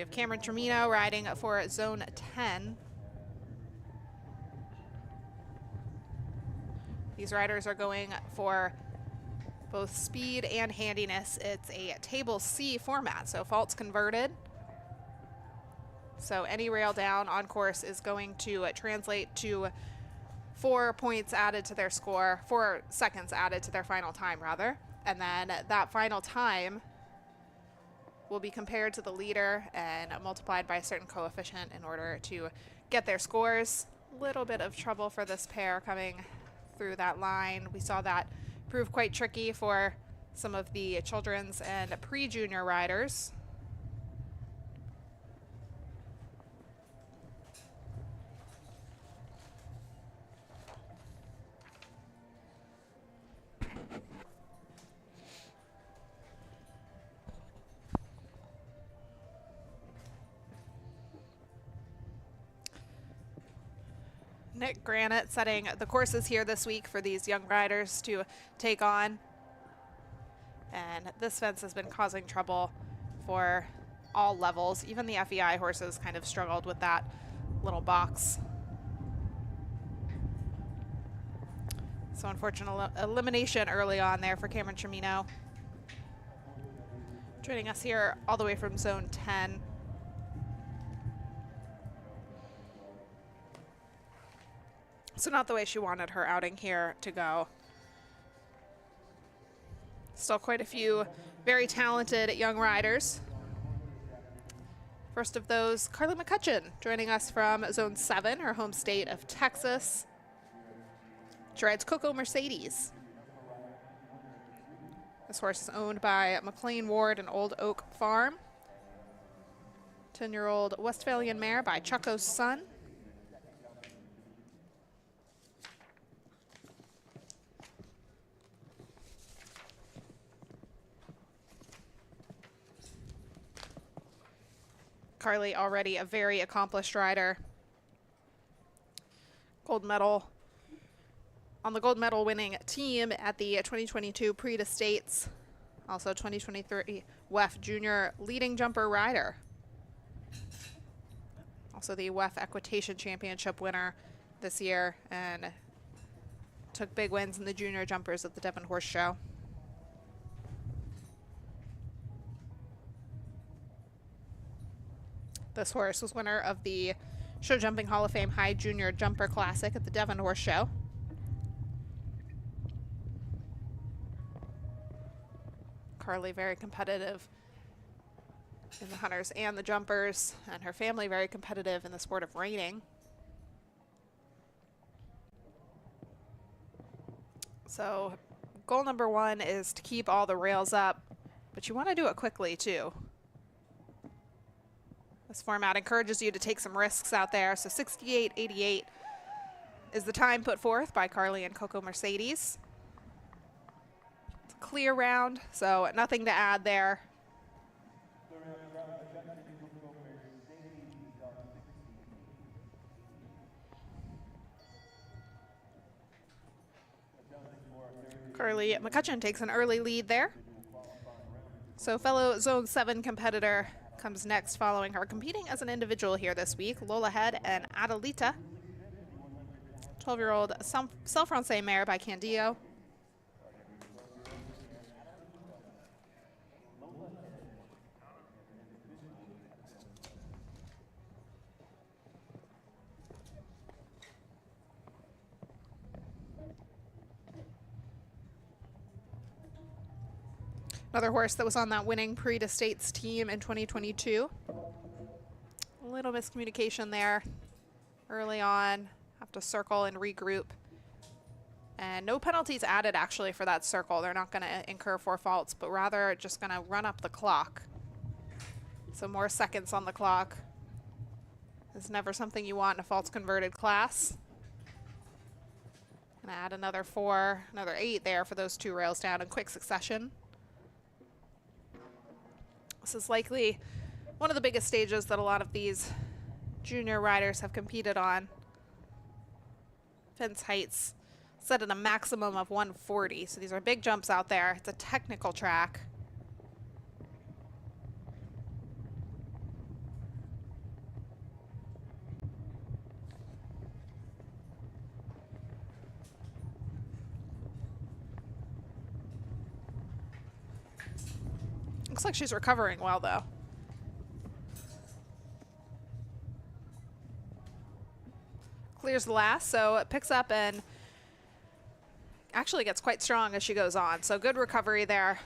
have Cameron Tremino riding for zone 10. These riders are going for both speed and handiness. It's a table C format, so faults converted. So any rail down on course is going to translate to 4 points added to their score, 4 seconds added to their final time rather. And then that final time will be compared to the leader and multiplied by a certain coefficient in order to get their scores. A little bit of trouble for this pair coming through that line. We saw that prove quite tricky for some of the children's and pre-junior riders. Nick Granite setting the courses here this week for these young riders to take on. And this fence has been causing trouble for all levels. Even the FEI horses kind of struggled with that little box. So unfortunate elimination early on there for Cameron Tremino. Joining us here all the way from zone 10. So not the way she wanted her outing here to go. Still quite a few very talented young riders. First of those, Carly McCutcheon, joining us from Zone 7, her home state of Texas. She rides Coco Mercedes. This horse is owned by McLean Ward and Old Oak Farm. 10-year-old Westphalian mare by Chucko's son. Carly already a very accomplished rider. Gold medal on the gold medal winning team at the 2022 Prix de States. Also 2023 WEF Junior leading jumper rider. Also the WEF Equitation Championship winner this year and took big wins in the junior jumpers at the Devon Horse Show. This horse was winner of the Show Jumping Hall of Fame High Junior Jumper Classic at the Devon Horse Show. Carly very competitive in the hunters and the jumpers, and her family very competitive in the sport of reining. So goal number 1 is to keep all the rails up, but you want to do it quickly too. This format encourages you to take some risks out there. So 68.88 is the time put forth by Carly and Coco Mercedes. It's a clear round, so nothing to add there. Carly McCutcheon takes an early lead there. So fellow Zone 7 competitor comes next following her competing as an individual here this week, Lola Head and Adelita. 12-year-old Self-Francais mare by Candio. Another horse that was on that winning Prix de States team in 2022. A little miscommunication there early on. Have to circle and regroup. And no penalties added actually for that circle. They're not going to incur 4 faults, but rather just going to run up the clock. So more seconds on the clock is never something you want in a faults converted class. Gonna add another 4, another 8 there for those 2 rails down in quick succession. This is likely one of the biggest stages that a lot of these junior riders have competed on. Fence heights set at a maximum of 140, so these are big jumps out there. It's a technical track. Looks like she's recovering well, though. Clears the last, so it picks up and actually gets quite strong as she goes on. So good recovery there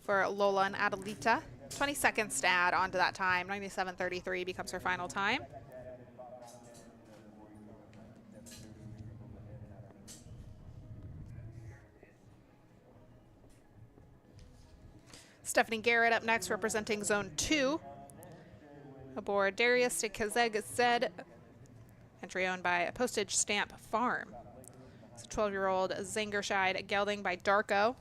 for Lola and Adelita. 20 seconds to add onto that time. 97.33 becomes her final time. Stephanie Garrett up next, representing Zone 2. Aboard Darius Kazeg, entry owned by Postage Stamp Farm. It's a 12-year-old Zangerscheid gelding by Darko.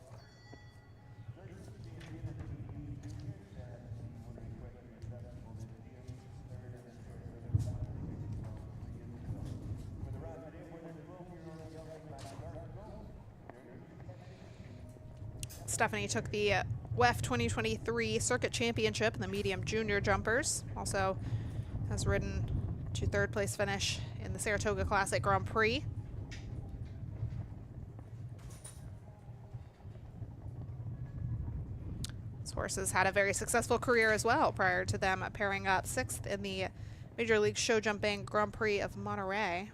Stephanie took the WEF 2023 Circuit Championship in the medium junior jumpers. Also has ridden to third place finish in the Saratoga Classic Grand Prix. These horses had a very successful career as well prior to them pairing up 6th in the Major League Show Jumping Grand Prix of Monterey.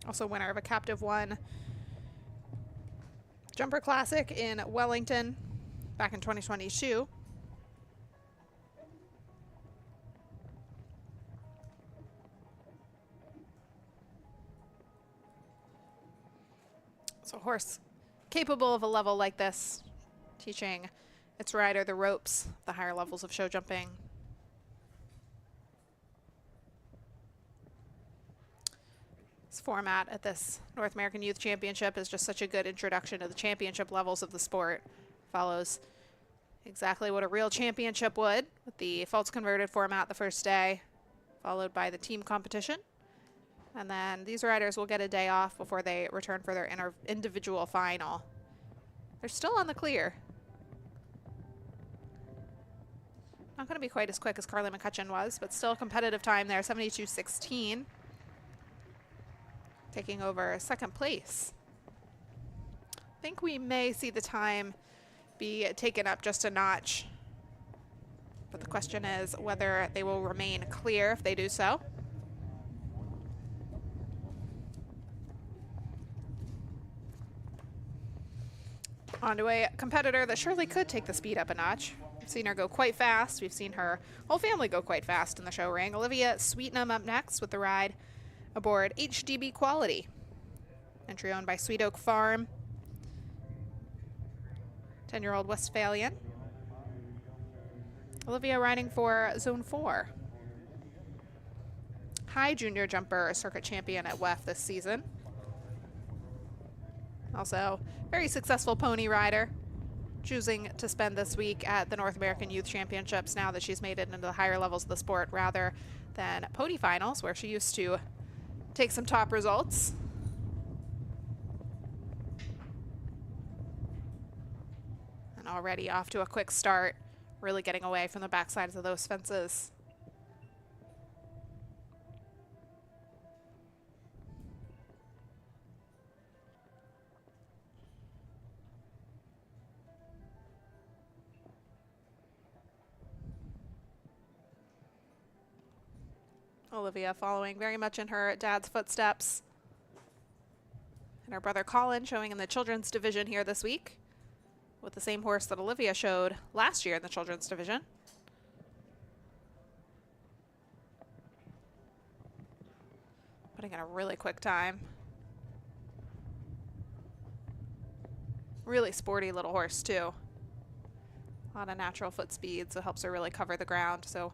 Also winner of a Captive One Jumper Classic in Wellington back in 2022. So a horse capable of a level like this, teaching its rider the ropes, the higher levels of show jumping. This format at this North American Youth Championship is just such a good introduction to the championship levels of the sport. Follows exactly what a real championship would, with the false converted format the first day, followed by the team competition. And then these riders will get a day off before they return for their individual final. They're still on the clear. Not going to be quite as quick as Carly McCutcheon was, but still a competitive time there, 72.16. Taking over second place. I think we may see the time be taken up just a notch, but the question is whether they will remain clear if they do so. On to a competitor that surely could take the speed up a notch. We've seen her go quite fast. We've seen her whole family go quite fast in the show ring. Olivia Sweetnam up next with the ride aboard HDB Quality. Entry owned by Sweet Oak Farm. 10-year-old Westphalian. Olivia riding for Zone 4. High junior jumper circuit champion at WEF this season. Also, very successful pony rider, choosing to spend this week at the North American Youth Championships now that she's made it into the higher levels of the sport rather than pony finals, where she used to take some top results. And already off to a quick start, really getting away from the backsides of those fences. Olivia following very much in her dad's footsteps. And her brother Colin showing in the children's division here this week with the same horse that Olivia showed last year in the children's division. Putting in a really quick time. Really sporty little horse too. A lot of natural foot speed, so helps her really cover the ground. So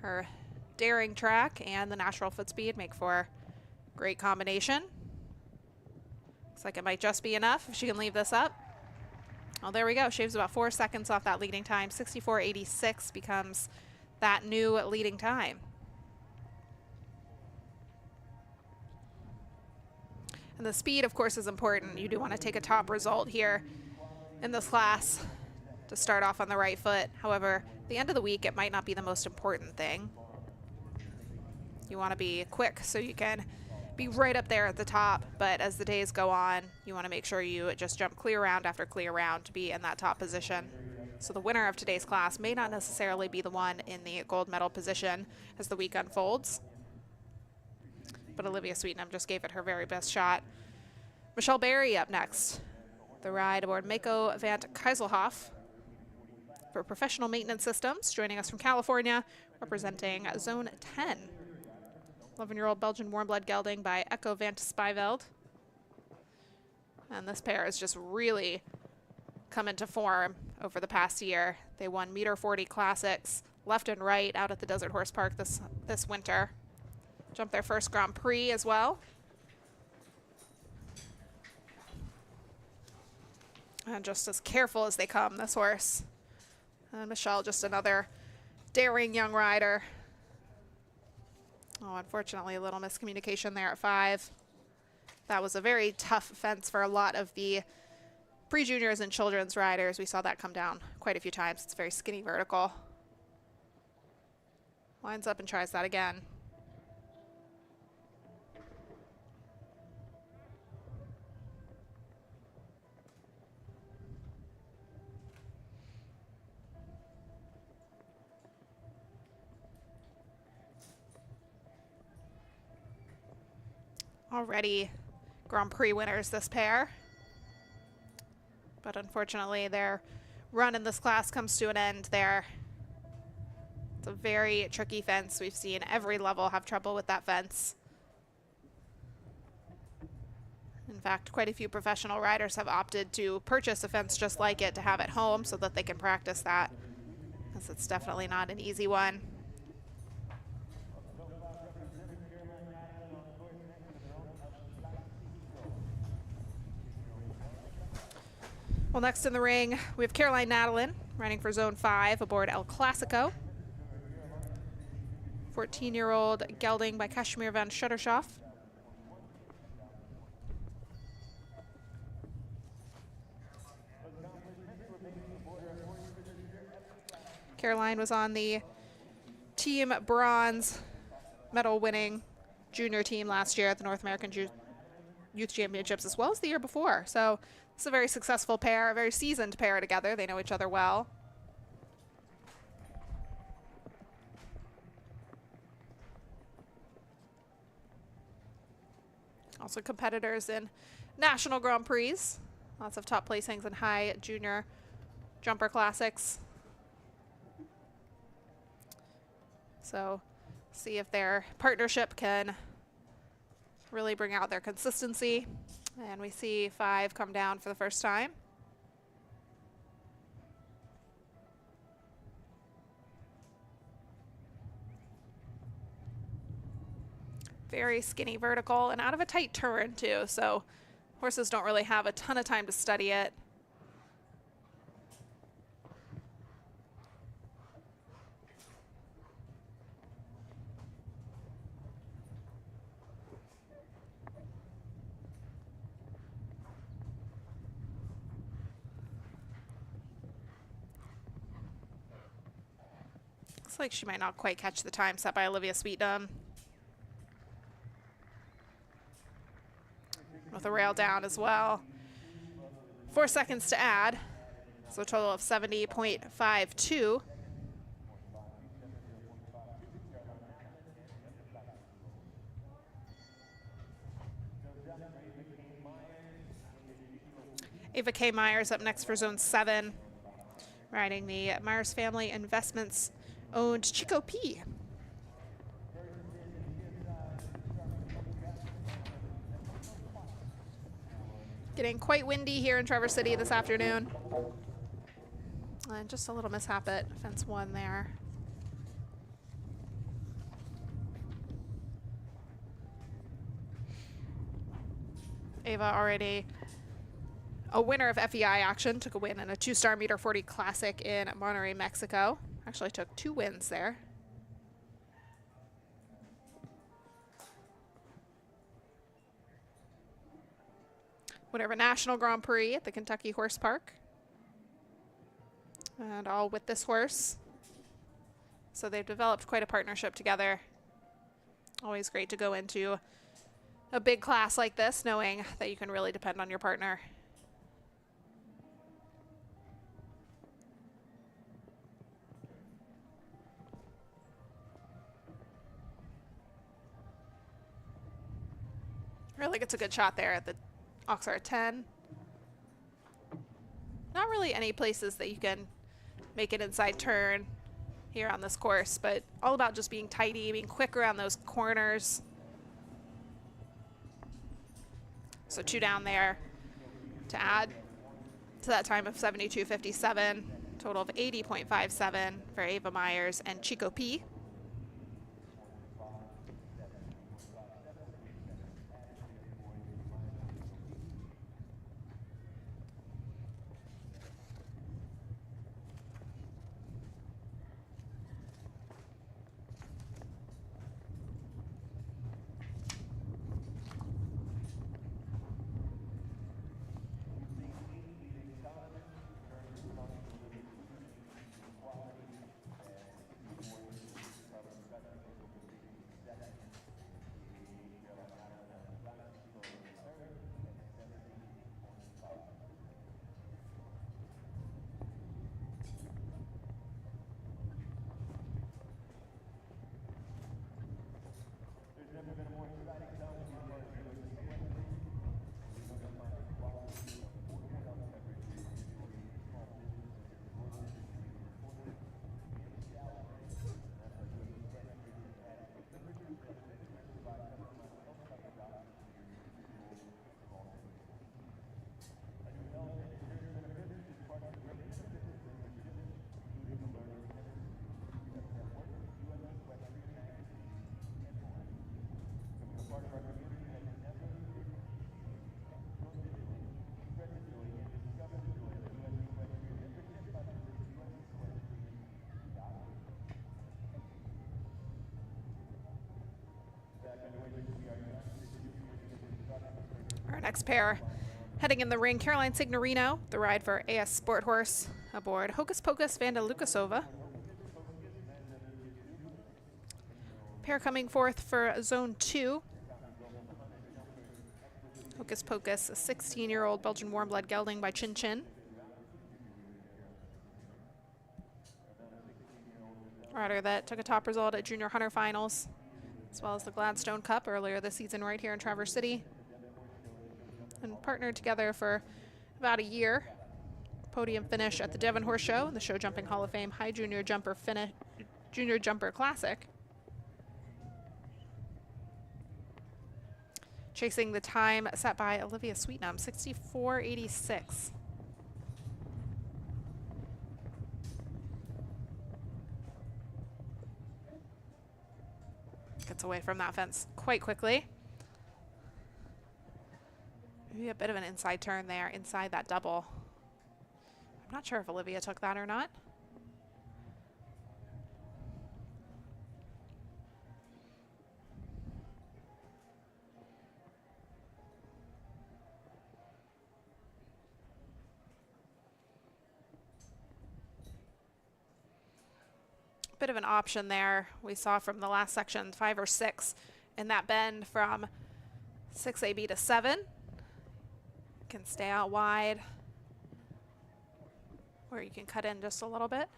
her daring track and the natural foot speed make for a great combination. Looks like it might just be enough if she can leave this up. Oh, there we go. Shaves about 4 seconds off that leading time. 64.86 becomes that new leading time. And the speed, of course, is important. You do want to take a top result here in this class to start off on the right foot. However, at the end of the week, it might not be the most important thing. You want to be quick so you can be right up there at the top, but as the days go on, you want to make sure you just jump clear round after clear round to be in that top position. So the winner of today's class may not necessarily be the one in the gold medal position as the week unfolds. But Olivia Sweetenham just gave it her very best shot. Michelle Berry up next. The ride aboard Mako van Keiselhoff for Professional Maintenance Systems, joining us from California, representing Zone 10. 11-year-old Belgian warm blood gelding by Echo van Spijveld. And this pair has just really come into form over the past year. They won meter 40 classics left and right out at the Desert Horse Park this winter. Jumped their first Grand Prix as well. And just as careful as they come, this horse. And Michelle, just another daring young rider. Oh, unfortunately, a little miscommunication there at 5. That was a very tough fence for a lot of the pre-juniors and children's riders. We saw that come down quite a few times. It's very skinny vertical. Lines up and tries that again. Already Grand Prix winners, this pair. But unfortunately, their run in this class comes to an end there. It's a very tricky fence. We've seen every level have trouble with that fence. In fact, quite a few professional riders have opted to purchase a fence just like it to have at home so that they can practice that, because it's definitely not an easy one. Well, next in the ring, we have Caroline Nadalin riding for Zone 5 aboard El Clasico. 14-year-old gelding by Kashmir van Schuttershoff. Caroline was on the team bronze medal winning junior team last year at the North American Youth Championships, as well as the year before. So it's a very successful pair, a very seasoned pair together. They know each other well. Also competitors in national Grand Prix. Lots of top placings in high junior jumper classics. So see if their partnership can really bring out their consistency. And we see 5 come down for the first time. Very skinny vertical and out of a tight turn too, so horses don't really have a ton of time to study it. Looks like she might not quite catch the time set by Olivia Sweetenham. With a rail down as well. 4 seconds to add, so a total of 70.52. Ava K. Myers up next for Zone 7, riding the Myers Family Investments owned Chico P. Getting quite windy here in Traverse City this afternoon. And just a little mishap at fence 1 there. Ava already a winner of FEI action, took a win in a 2-star meter 40 classic in Monterrey, Mexico. Actually took 2 wins there. Winner of a national Grand Prix at the Kentucky Horse Park. And all with this horse. So they've developed quite a partnership together. Always great to go into a big class like this, knowing that you can really depend on your partner. Really gets a good shot there at the Oxford 10. Not really any places that you can make an inside turn here on this course, but all about just being tidy, being quick around those corners. So 2 down there to add to that time of 72.57, total of 80.57 for Ava Myers and Chico P. Our next pair heading in the ring, Caroline Signorino, the ride for AS Sport Horse aboard Hocus Pocus Vanda Lukasova. Pair coming forth for Zone 2. Hocus Pocus, a 16-year-old Belgian warm blood gelding by Chin Chin. Rider that took a top result at Junior Hunter Finals, as well as the Gladstone Cup earlier this season right here in Traverse City. And partnered together for about a year. Podium finish at the Devon Horse Show and the Show Jumping Hall of Fame High Junior Jumper Classic. Chasing the time set by Olivia Sweetnam, 64.86. Gets away from that fence quite quickly. Maybe a bit of an inside turn there, inside that double. I'm not sure if Olivia took that or not. Bit of an option there. We saw from the last section, 5 or 6 in that bend from 6AB to 7. Can stay out wide, or you can cut in just a little bit.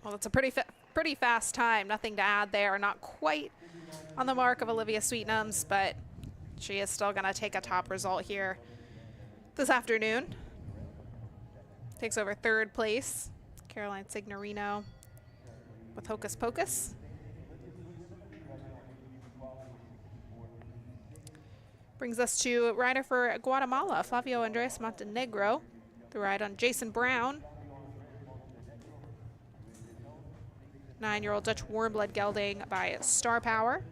Well, it's a pretty fast time. Nothing to add there. Not quite on the mark of Olivia Sweetnam's, but she is still going to take a top result here this afternoon. Takes over 3rd place, Caroline Signorino with Hocus Pocus. Brings us to rider for Guatemala, Flavio Andres Montenegro. The ride on Jason Brown. 9-year-old Dutch warm blood gelding by Star Power.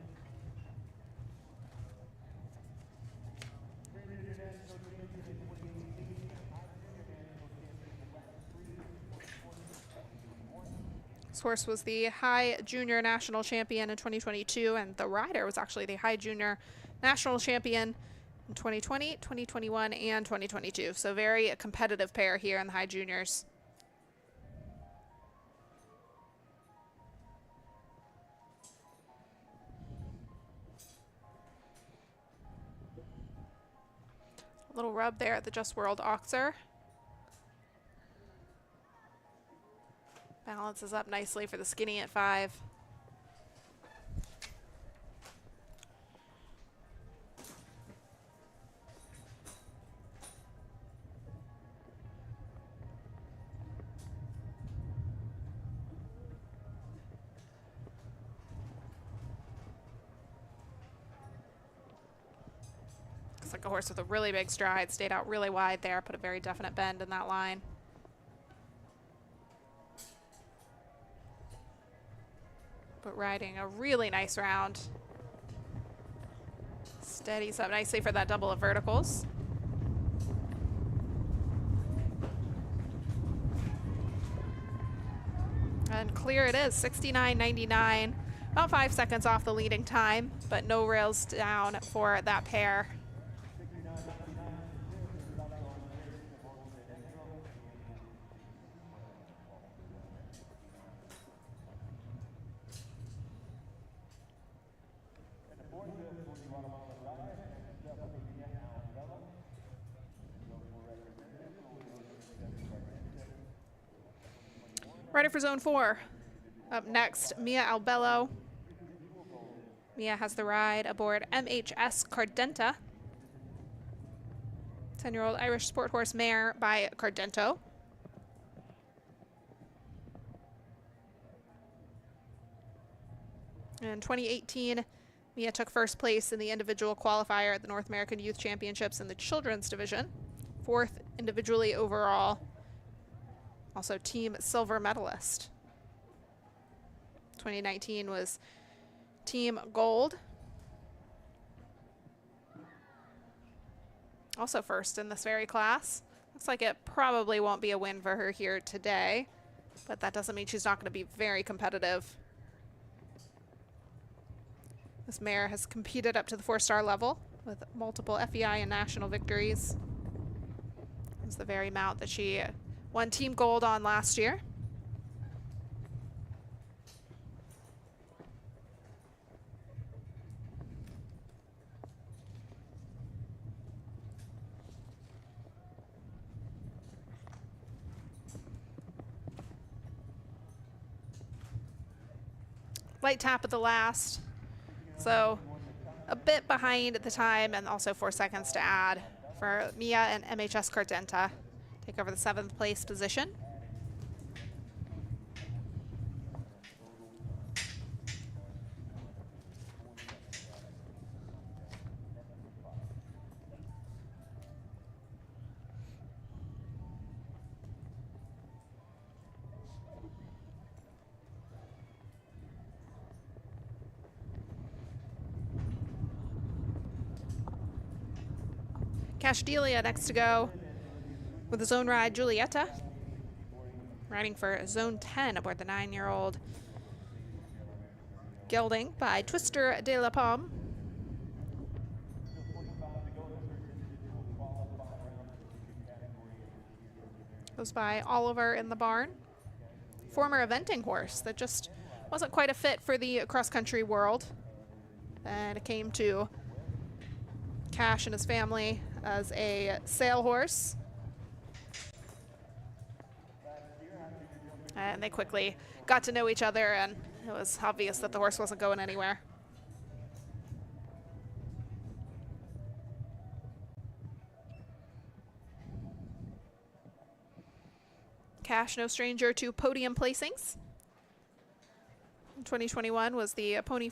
This horse was the High Junior National Champion in 2022, and the rider was actually the High Junior National Champion in 2020, 2021, and 2022. So very competitive pair here in the High Juniors. A little rub there at the Just World Oxer. Balances up nicely for the skinny at 5. Looks like a horse with a really big stride, stayed out really wide there, put a very definite bend in that line. But riding a really nice round. Steadies up nicely for that double of verticals. And clear it is, 69.99. About 5 seconds off the leading time, but no rails down for that pair. Rider for zone 4. Up next, Mia Albello. Mia has the ride aboard MHS Cardenta. 10-year-old Irish sport horse mare by Cardento. In 2018, Mia took first place in the individual qualifier at the North American Youth Championships in the children's division. 4th individually overall. Also team silver medalist. 2019 was team gold. Also first in this very class. Looks like it probably won't be a win for her here today, but that doesn't mean she's not going to be very competitive. This mare has competed up to the 4-star level with multiple FEI and national victories. It's the very mount that she won team gold on last year. Light tap at the last. So a bit behind the time and also 4 seconds to add for Mia and MHS Cardenta. Take over the 7th place position. Cashdelia next to go with his own ride, Giulietta, riding for zone 10 aboard the 9-year-old gelding by Twister de la Pomme. Goes by Oliver in the Barn, former eventing horse that just wasn't quite a fit for the cross-country world. And it came to Cash and his family as a sale horse. And they quickly got to know each other, and it was obvious that the horse wasn't going anywhere. Cash, no stranger to podium placings. In 2021 was the Pony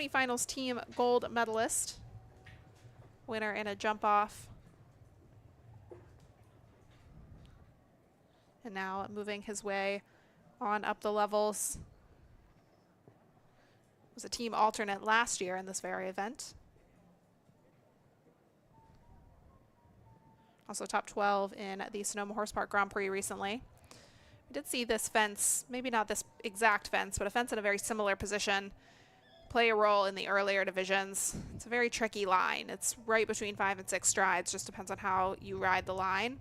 Finals team gold medalist. Winner in a jump off. And now moving his way on up the levels. Was a team alternate last year in this very event. Also top 12 in the Sonoma Horse Park Grand Prix recently. We did see this fence, maybe not this exact fence, but a fence in a very similar position, play a role in the earlier divisions. It's a very tricky line. It's right between 5 and 6 strides, just depends on how you ride the line.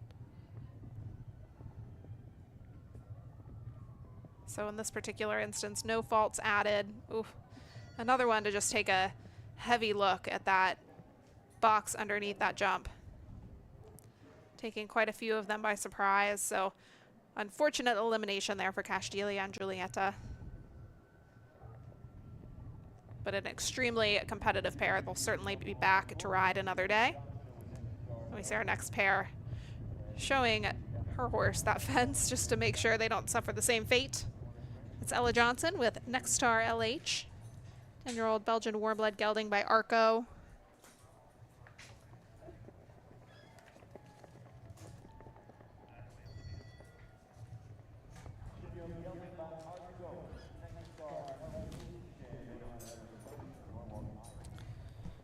So in this particular instance, no faults added. Ooh, another one to just take a heavy look at that box underneath that jump. Taking quite a few of them by surprise, so unfortunate elimination there for Castiglia and Giulietta. But an extremely competitive pair. They'll certainly be back to ride another day. We see our next pair showing her horse that fence just to make sure they don't suffer the same fate. It's Ella Johnson with Next Star LH. 10-year-old Belgian Warmblood gelding by Arco.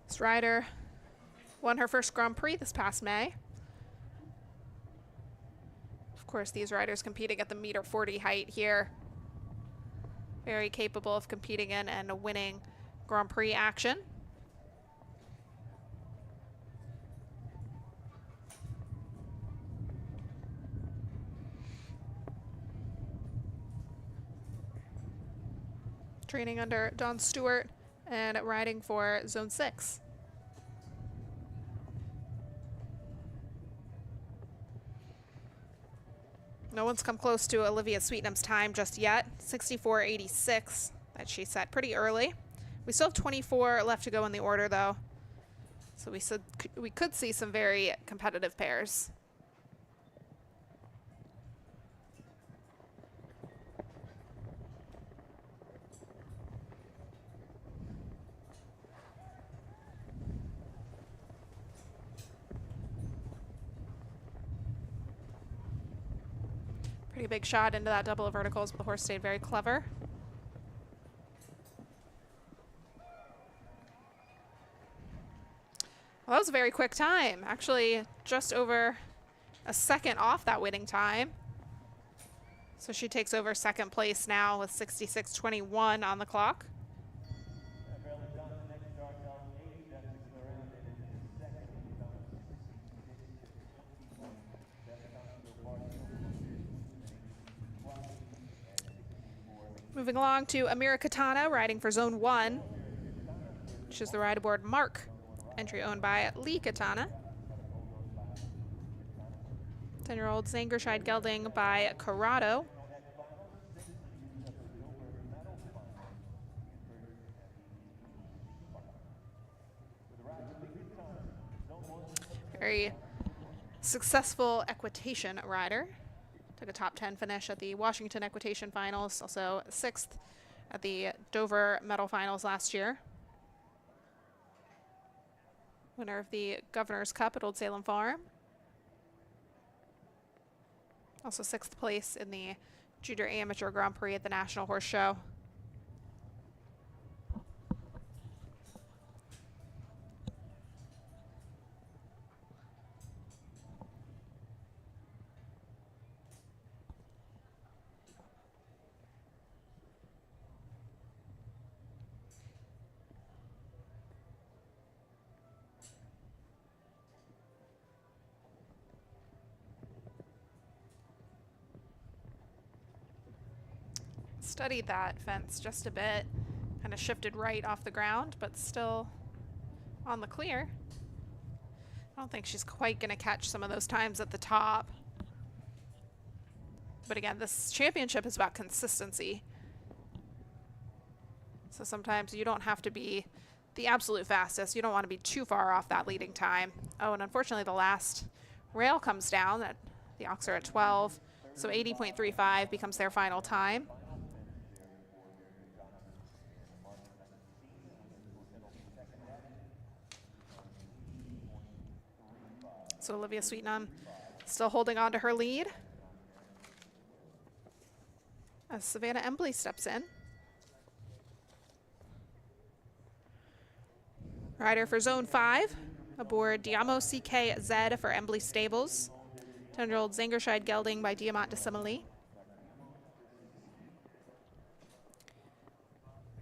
This rider won her first Grand Prix this past May. Of course, these riders competing at the -40 height here. Very capable of competing in and winning Grand Prix action. Training under Don Stewart and riding for Zone 6. No one's come close to Olivia Sweetnam's time just yet. 64.86 that she set pretty early. We still have 24 left to go in the order though. So we could see some very competitive pairs. Pretty big shot into that double of verticals, but the horse stayed very clever. Well, that was a very quick time. Actually, just over a second off that winning time. So she takes over second place now with 66.21 on the clock. Moving along to Amira Katana, riding for Zone 1, which is the ride aboard Mark, entry owned by Lee Katana. 10-year-old Zangerscheid gelding by Corrado. Very successful equitation rider. Took a top 10 finish at the Washington Equitation Finals, also 6th at the Dover Medal Finals last year. Winner of the Governor's Cup at Old Salem Farm. Also 6th place in the Junior Amateur Grand Prix at the National Horse Show. Studied that fence just a bit, kind of shifted right off the ground, but still on the clear. I don't think she's quite going to catch some of those times at the top. But again, this championship is about consistency. So sometimes you don't have to be the absolute fastest. You don't want to be too far off that leading time. Oh, and unfortunately the last rail comes down. The Ox are at 12, so 80.35 becomes their final time. So Olivia Sweetnam still holding on to her lead as Savannah Embley steps in. Rider for Zone 5 aboard Diamo CKZ for Embley Stables. 10-year-old Zangerscheid gelding by Diamant de Simile.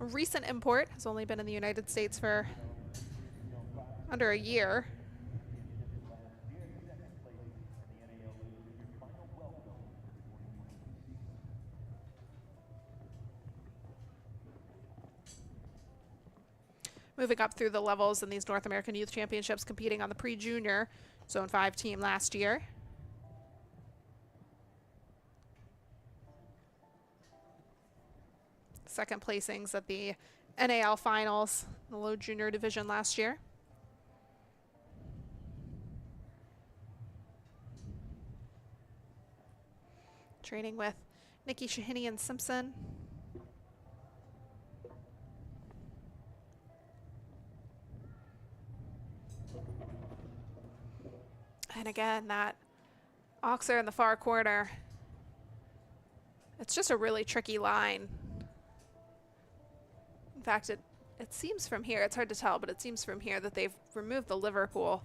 a recent import, has only been in the United States for under a year. Moving up through the levels in these North American Youth Championships, competing on the pre-junior Zone 5 team last year. Second placings at the NAL finals, the low junior division last year. Training with Nikki Shahini and Simpson. And again, that Oxer in the far corner. It's just a really tricky line. In fact, it seems from here, it's hard to tell, but it seems from here that they've removed the Liverpool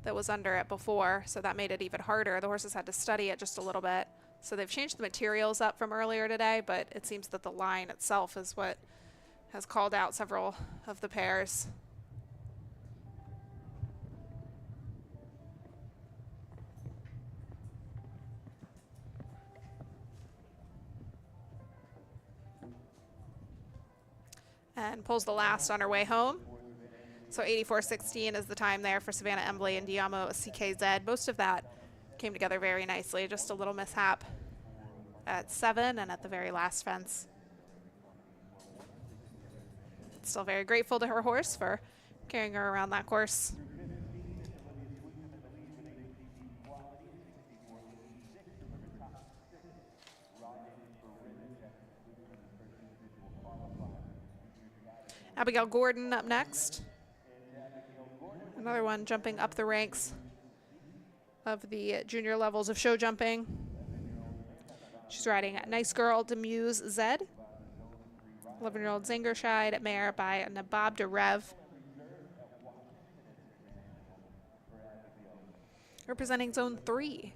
that was under it before, so that made it even harder. The horses had to study it just a little bit. So they've changed the materials up from earlier today, but it seems that the line itself is what has called out several of the pairs. And pulls the last on her way home. So 84.16 is the time there for Savannah Embley and Diamo CKZ. Most of that came together very nicely. Just a little mishap at 7 and at the very last fence. Still very grateful to her horse for carrying her around that course. Abigail Gordon up next. Another one jumping up the ranks of the junior levels of show jumping. She's riding Nice Girl Demuse Z. 11-year-old Zangerscheid mare by Nabab Derev. Representing Zone 3.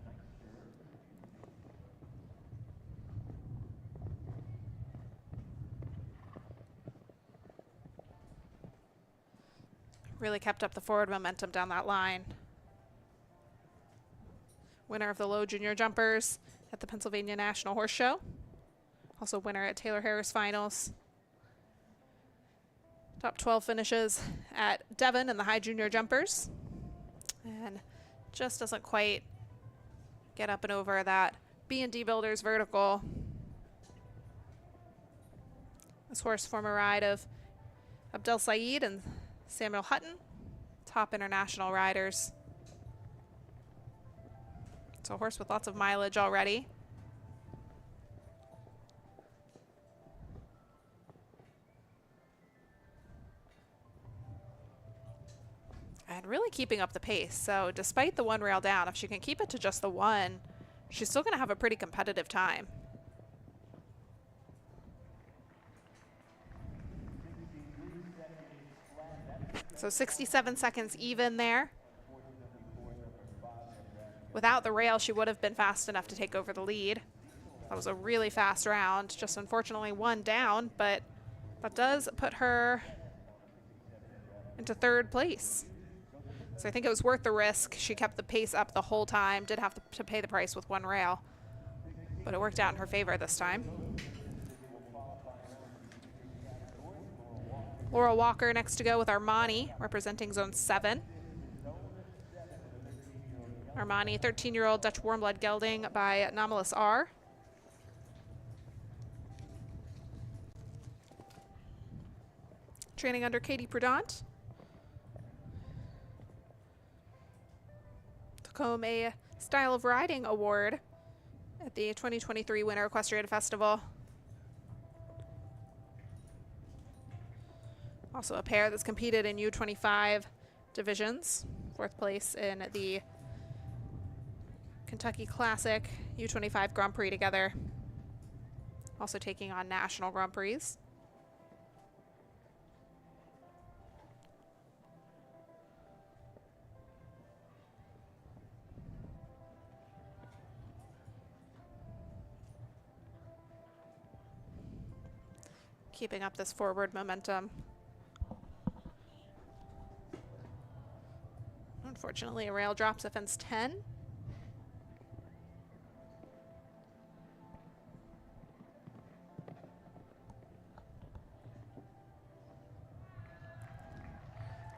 Really kept up the forward momentum down that line. Winner of the low junior jumpers at the Pennsylvania National Horse Show. Also winner at Taylor Harris Finals. Top 12 finishes at Devon in the high junior jumpers. And just doesn't quite get up and over that B&D Builders vertical. This horse, former ride of Abdel Saeed and Samuel Hutton, top international riders. It's a horse with lots of mileage already. And really keeping up the pace. So despite the one rail down, if she can keep it to just the one, she's still going to have a pretty competitive time. So 67 seconds even there. Without the rail, she would have been fast enough to take over the lead. That was a really fast round, just unfortunately one down, but that does put her into third place. So I think it was worth the risk. She kept the pace up the whole time, did have to pay the price with one rail, but it worked out in her favor this time. Laura Walker next to go with Armani, representing Zone 7. Armani, 13-year-old Dutch warm-blood gelding by Nomalus R. Training under Katie Prudent. Took home a Style of Riding award at the 2023 Winter Equestrian Festival. Also a pair that's competed in U25 divisions. 4th place in the Kentucky Classic U25 Grand Prix together. Also taking on national Grand Prix. keeping up this forward momentum. Unfortunately, a rail drops at fence 10.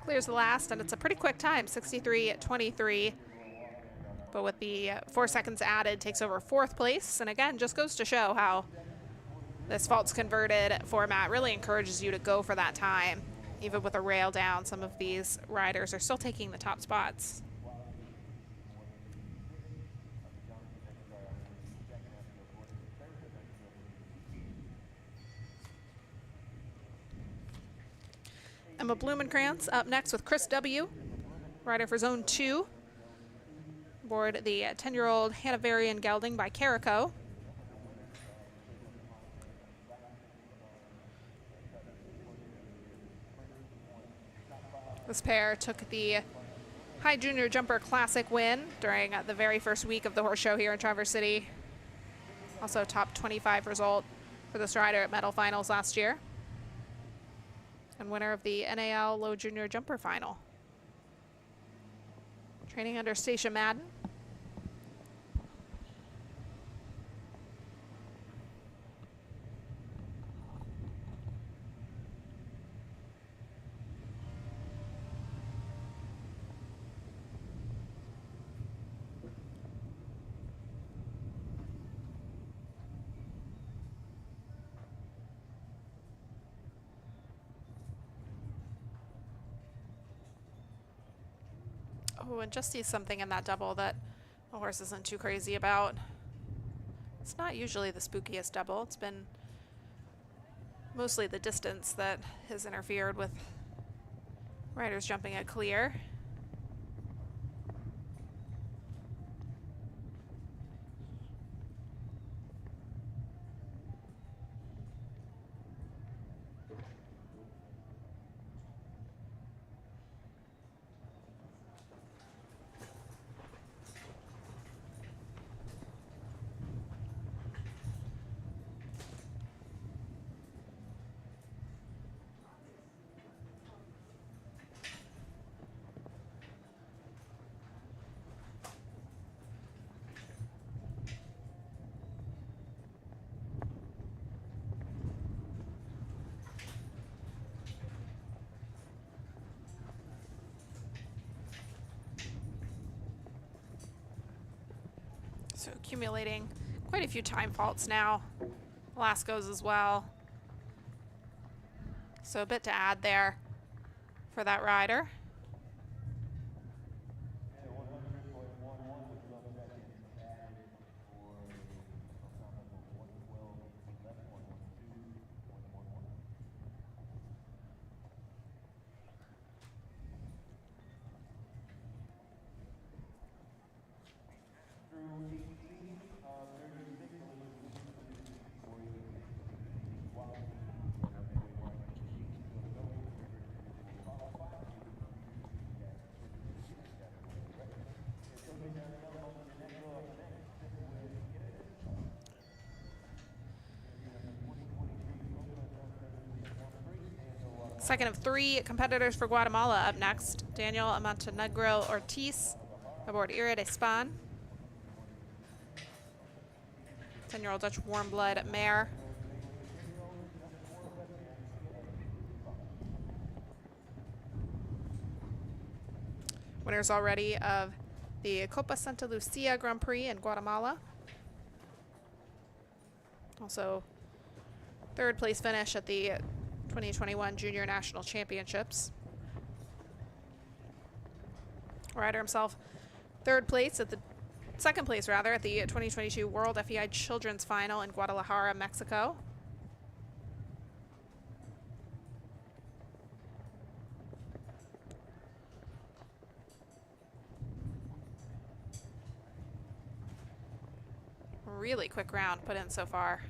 Clears the last, and it's a pretty quick time, 63.23. But with the 4 seconds added, takes over 4th place. And again, just goes to show how this faults converted format really encourages you to go for that time. Even with a rail down, some of these riders are still taking the top spots. Emma Blumenkrantz up next with Chris W., rider for Zone 2. Aboard the 10-year-old Hanoverian Gelding by Carico. This pair took the High Junior Jumper Classic win during the very first week of the horse show here in Traverse City. Also top 25 result for this rider at medal finals last year. And winner of the NAL Low Junior Jumper Final. Training under Stacia Madden. Oh, and just sees something in that double that the horse isn't too crazy about. It's not usually the spookiest double. It's been mostly the distance that has interfered with riders jumping at clear. So accumulating quite a few time faults now. Lasco's as well. So a bit to add there for that rider. Second of 3 competitors for Guatemala up next. Daniel Montenegro Ortiz aboard Ira de Span. 10-year-old Dutch warm blood mare. Winners already of the Copa Santa Lucia Grand Prix in Guatemala. Also, 3rd place finish at the 2021 Junior National Championships. Rider himself 2nd place at the 2022 World FEI Children's Final in Guadalajara, Mexico. Really quick round put in so far.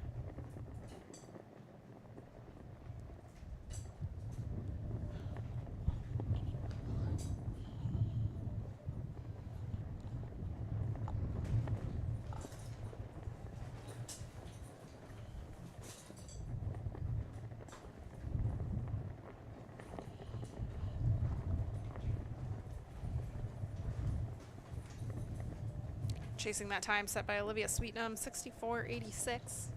chasing that time set by Olivia Sweetnam, 64.86.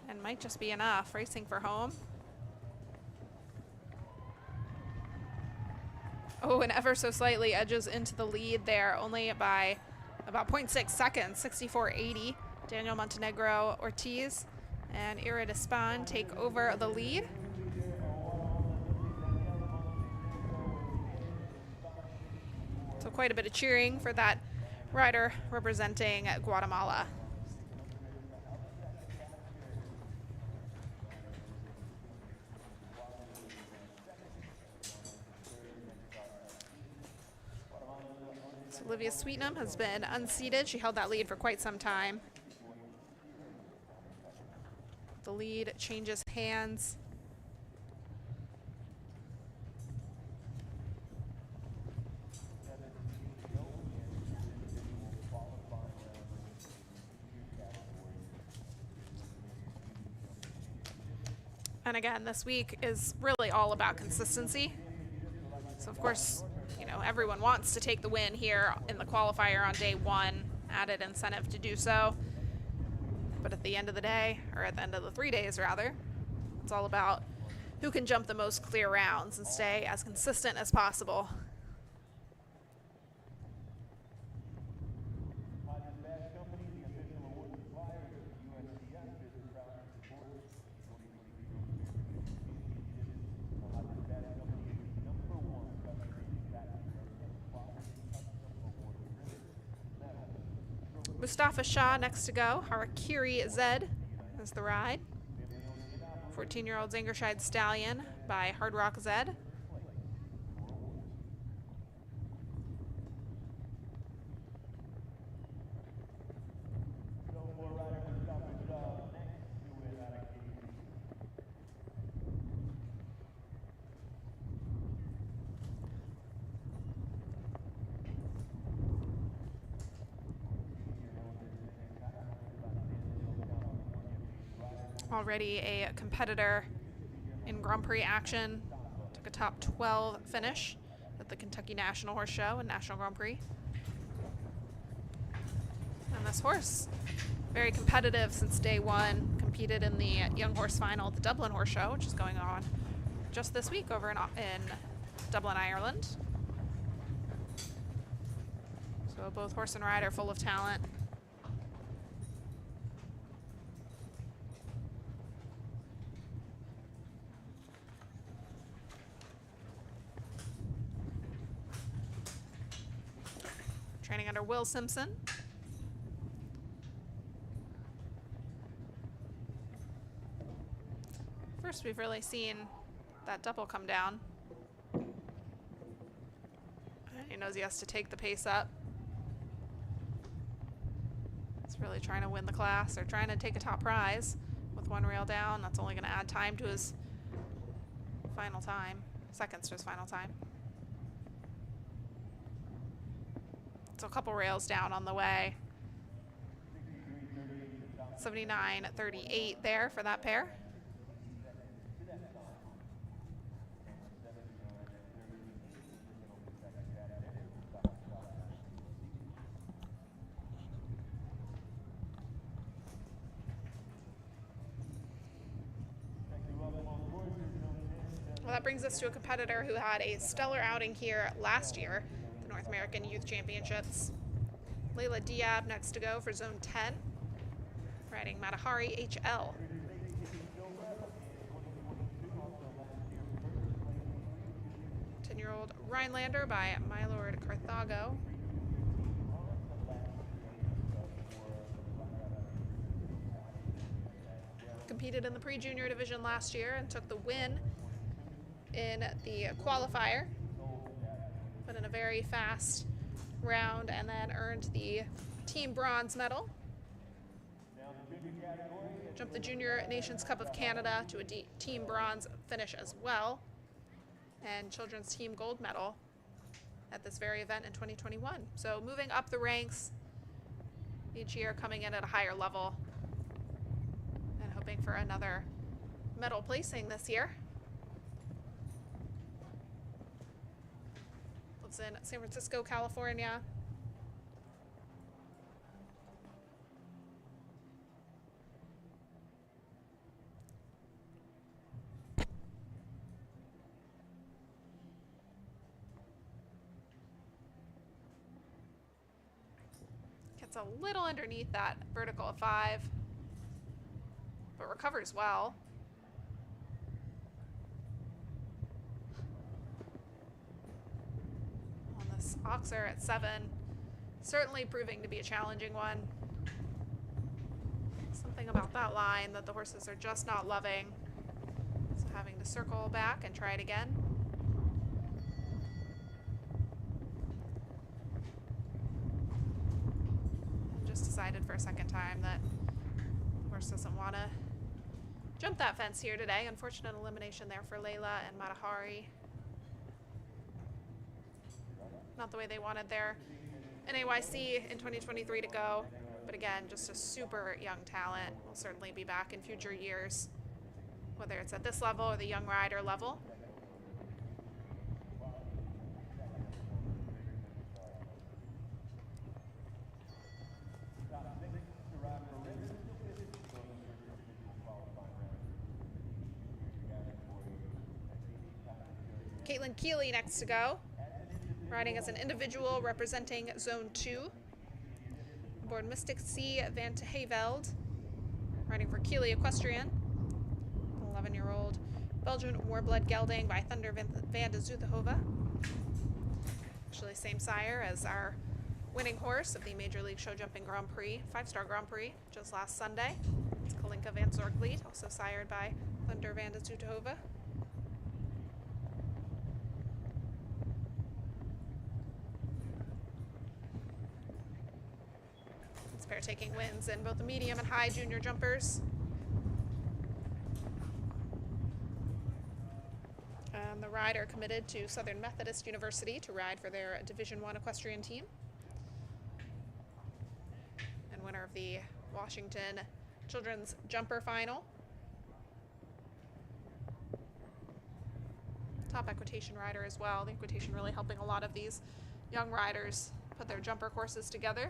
And might just be enough, racing for home. Oh, and ever so slightly edges into the lead there, only by about 0.6 seconds, 64.80. Daniel Montenegro Ortiz and Ira Despan take over the lead. So quite a bit of cheering for that rider representing Guatemala. So Olivia Sweetnam has been unseated. She held that lead for quite some time. The lead changes hands. And again, this week is really all about consistency. So of course, you know, everyone wants to take the win here in the qualifier on day one, added incentive to do so. But at the end of the day, or at the end of the 3 days rather, it's all about who can jump the most clear rounds and stay as consistent as possible. Mustafa Shah next to go. Harakiri Zed is the ride. 14-year-old Zangerscheid Stallion by Hard Rock Zed. Already a competitor in Grand Prix action. Took a top 12 finish at the Kentucky National Horse Show and National Grand Prix. And this horse, very competitive since day one. Competed in the Young Horse Final at the Dublin Horse Show, which is going on just this week over in Dublin, Ireland. So both horse and rider full of talent. Training under Will Simpson. First, we've really seen that double come down. He knows he has to take the pace up. He's really trying to win the class or trying to take a top prize with one rail down. That's only going to add time to his final time, seconds to his final time. So a couple rails down on the way. 79.38 there for that pair. Well, that brings us to a competitor who had a stellar outing here last year, the North American Youth Championships. Layla Diab next to go for Zone 10, riding Matahari HL. Ten-year-old Rhinelander by My Lord Carthago. Competed in the pre-junior division last year and took the win in the qualifier, but in a very fast round, and then earned the team bronze medal. Jumped the Junior Nations Cup of Canada to a team bronze finish as well, and children's team gold medal at this very event in 2021. So moving up the ranks each year, coming in at a higher level, and hoping for another medal placing this year. fields in San Francisco, California. Gets a little underneath that vertical of 5, but recovers well. On this Oxer at 7, certainly proving to be a challenging one. Something about that line that the horses are just not loving. So having to circle back and try it again. Just decided for a second time that the horse doesn't want to jump that fence here today. Unfortunate elimination there for Layla and Matahari. Not the way they wanted their NAYC in 2023 to go. But again, just a super young talent. Will certainly be back in future years, whether it's at this level or the young rider level. Caitlin Keeley next to go, riding as an individual representing Zone 2. Aboard Mystic C. Van Haveld, riding for Keeley Equestrian. 11-year-old Belgian Warblood gelding by Thunder van de Zuidhoven. Actually, same sire as our winning horse of the Major League Show Jumping Grand Prix, 5-star Grand Prix, just last Sunday. It's Kalinka van Zorgvliet, also sired by Thunder van de Zuidhoven. Pair taking wins in both the medium and high junior jumpers. And the rider committed to Southern Methodist University to ride for their Division I equestrian team. And winner of the Washington Children's Jumper Final. Top equitation rider as well. The equitation really helping a lot of these young riders put their jumper courses together.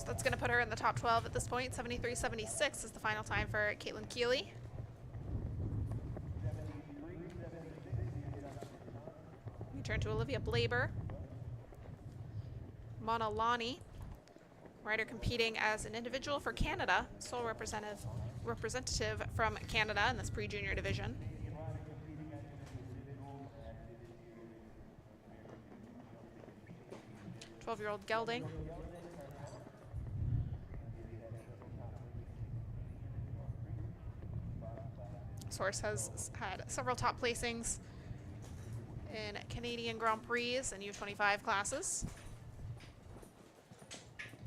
That's going to put her in the top 12 at this point. 73.76 is the final time for Caitlin Keeley. We turn to Olivia Blaber. Mona Lani, rider competing as an individual for Canada, sole representative from Canada in this pre-junior division. 12-year-old gelding. This horse has had several top placings in Canadian Grand Prix and U25 classes.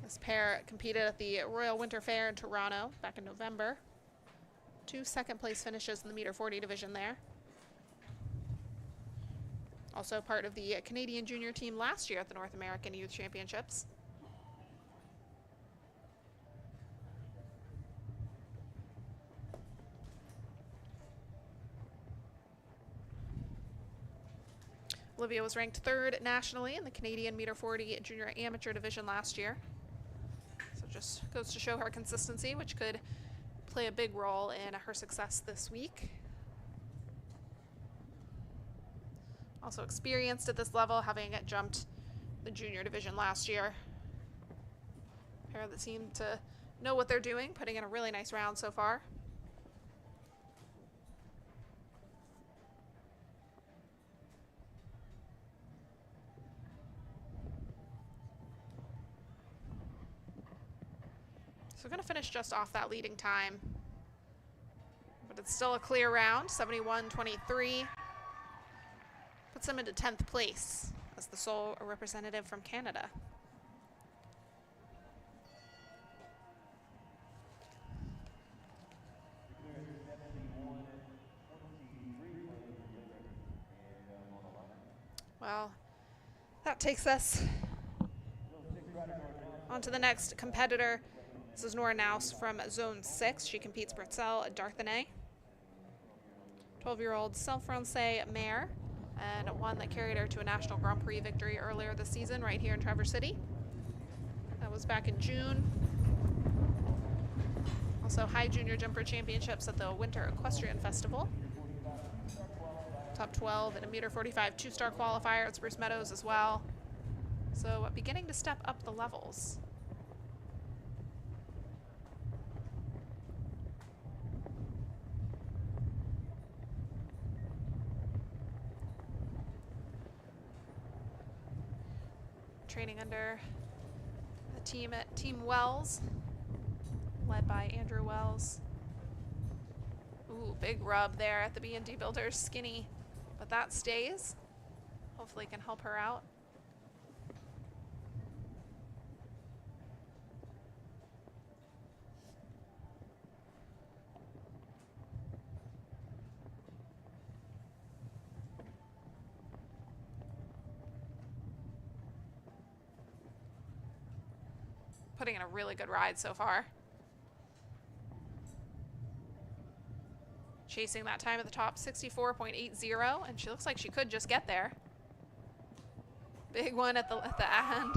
This pair competed at the Royal Winter Fair in Toronto back in November. 2 second-place finishes in the meter 40 division there. Also part of the Canadian junior team last year at the North American Youth Championships. Olivia was ranked 3rd nationally in the Canadian meter 40 junior amateur division last year. So just goes to show her consistency, which could play a big role in her success this week. Also experienced at this level, having jumped the junior division last year. A pair that seem to know what they're doing, putting in a really nice round so far. So we're going to finish just off that leading time. But it's still a clear round, 71.23. Puts them into 10th place as the sole representative from Canada. Well, that takes us on to the next competitor. This is Nora Naus from Zone 6. She competes Bretzel Darthenay. 12-year-old Self-Francais mare, and one that carried her to a National Grand Prix victory earlier this season right here in Traverse City. That was back in June. Also High Junior Jumper Championships at the Winter Equestrian Festival. Top 12 in a -45 two-star qualifier at Spruce Meadows as well. So beginning to step up the levels. Training under the team at Team Wells, led by Andrew Wells. Ooh, big rub there at the B&D Builders, skinny, but that stays. Hopefully can help her out. Putting in a really good ride so far. Chasing that time at the top, 64.80, and she looks like she could just get there. Big one at the end.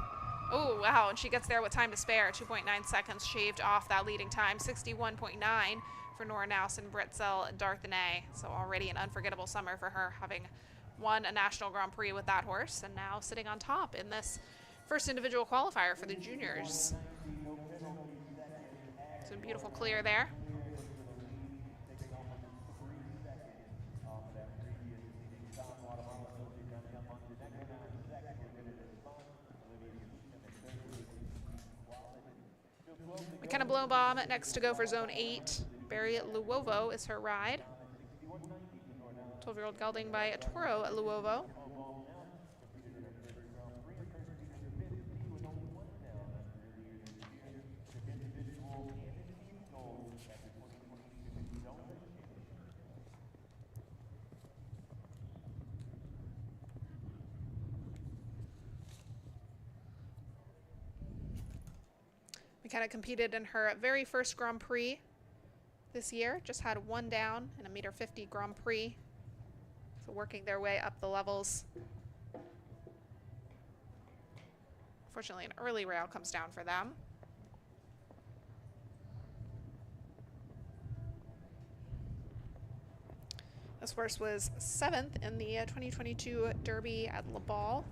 Oh, wow, and she gets there with time to spare. 2.9 seconds shaved off that leading time. 61.9 for Nora Naus and Bretzel Darthenay. So already an unforgettable summer for her, having won a National Grand Prix with that horse, and now sitting on top in this first individual qualifier for the juniors. So beautiful clear there. McKenna Blowbaum next to go for Zone 8. Barry Luovo is her ride. 12-year-old gelding by Toro Luovo. McKenna competed in her very first Grand Prix this year. Just had one down in a -50 Grand Prix. So working their way up the levels. Unfortunately, an early rail comes down for them. This horse was 7th in the 2022 Derby at La Balle.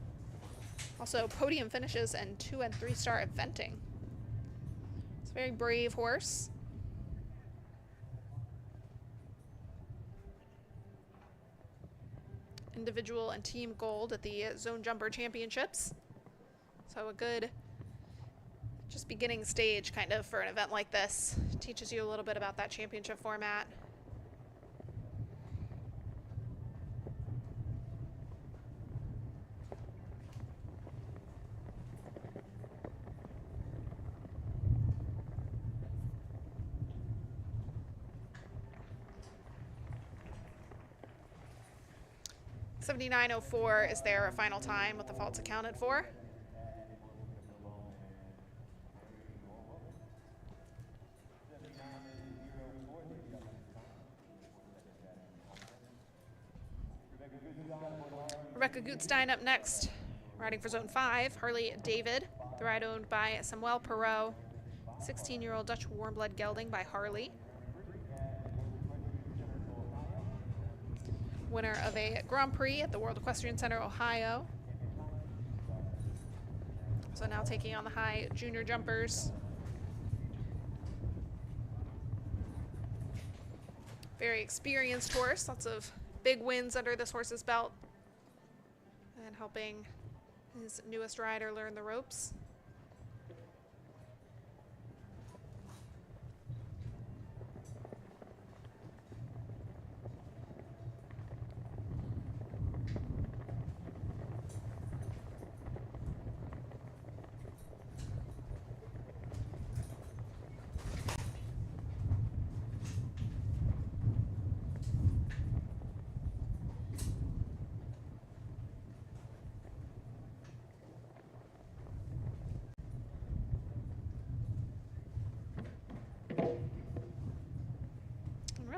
Also podium finishes and 2- and 3-star eventing. It's a very brave horse. Individual and team gold at the Zone Jumper Championships. So a good, just beginning stage kind of for an event like this. Teaches you a little bit about that championship format. $79.04 is their final time with the faults accounted for. Rebecca Gutstein up next, riding for Zone 5. Harley David, the ride owned by Samuel Perot. 16-year-old Dutch warm-blood gelding by Harley. Winner of a Grand Prix at the World Equestrian Center, Ohio. So now taking on the High Junior Jumpers. Very experienced horse, lots of big wins under this horse's belt. And helping his newest rider learn the ropes.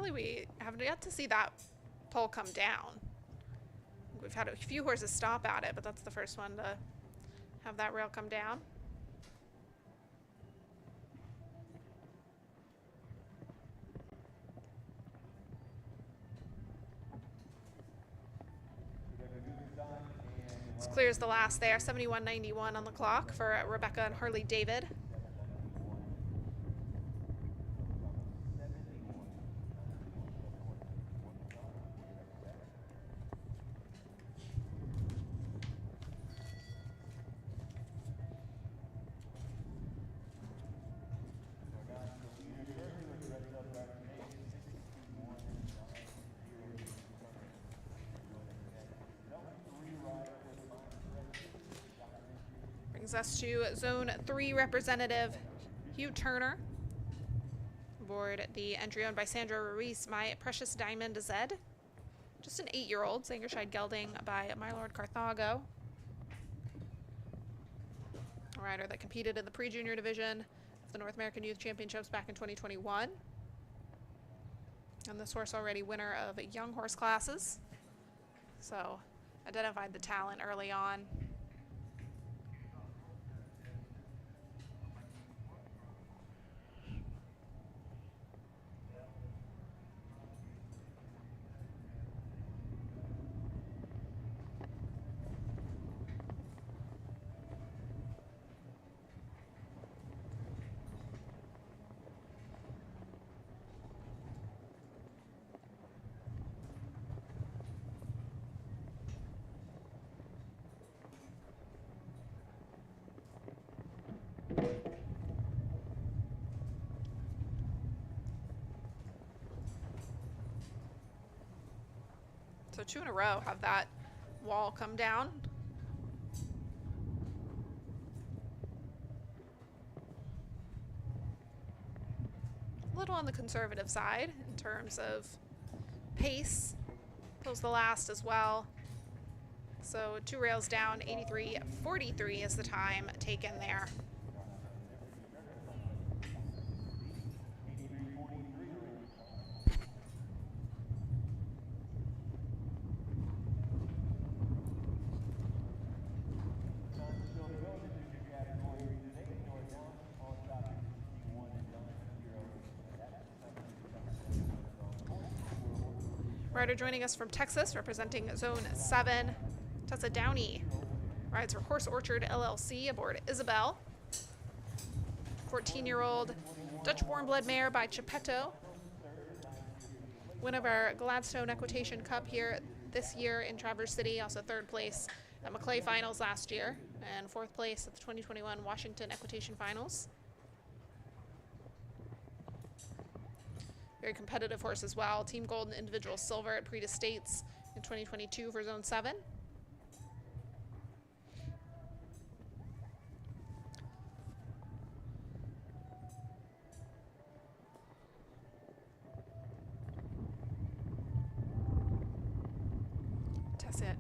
Apparently we have yet to see that pole come down. We've had a few horses stop at it, but that's the first one to have that rail come down. This clears the last there, 71.91 on the clock for Rebecca and Harley David. Brings us to Zone 3 representative Hugh Turner. Aboard the entry owned by Sandra Ruiz, My Precious Diamond Zed. Just an 8-year-old, Sangerscheid gelding by My Lord Carthago. A rider that competed in the pre-junior division of the North American Youth Championships back in 2021. And this horse already winner of young horse classes. So identified the talent early on. So 2 in a row have that wall come down. A little on the conservative side in terms of pace. Pulls the last as well. So 2 rails down, 83.43 is the time taken there. Rider joining us from Texas, representing Zone 7, Tessa Downey rides for Horse Orchard LLC aboard Isabel. 14-year-old Dutch warm-blood mare by Geppetto. Win of our Gladstone Equitation Cup here this year in Traverse City, also 3rd place at McClay Finals last year, and 4th place at the 2021 Washington Equitation Finals. Very competitive horse as well. Team Gold and Individual Silver at Prix Estates in 2022 for Zone 7.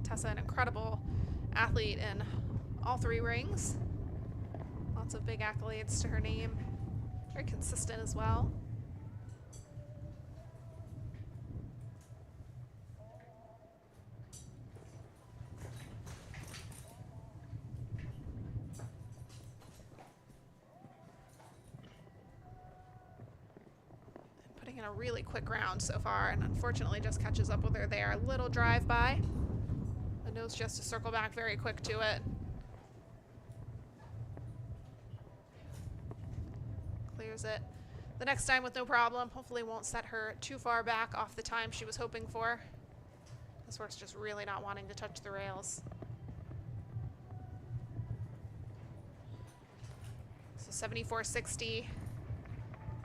Tessa, an incredible athlete in all 3 rings. Lots of big accolades to her name. Very consistent as well. In a really quick round so far, and unfortunately just catches up with her there. A little drive by. The nose just to circle back very quick to it. Clears it the next time with no problem. Hopefully won't set her too far back off the time she was hoping for. This horse just really not wanting to touch the rails. So 74.60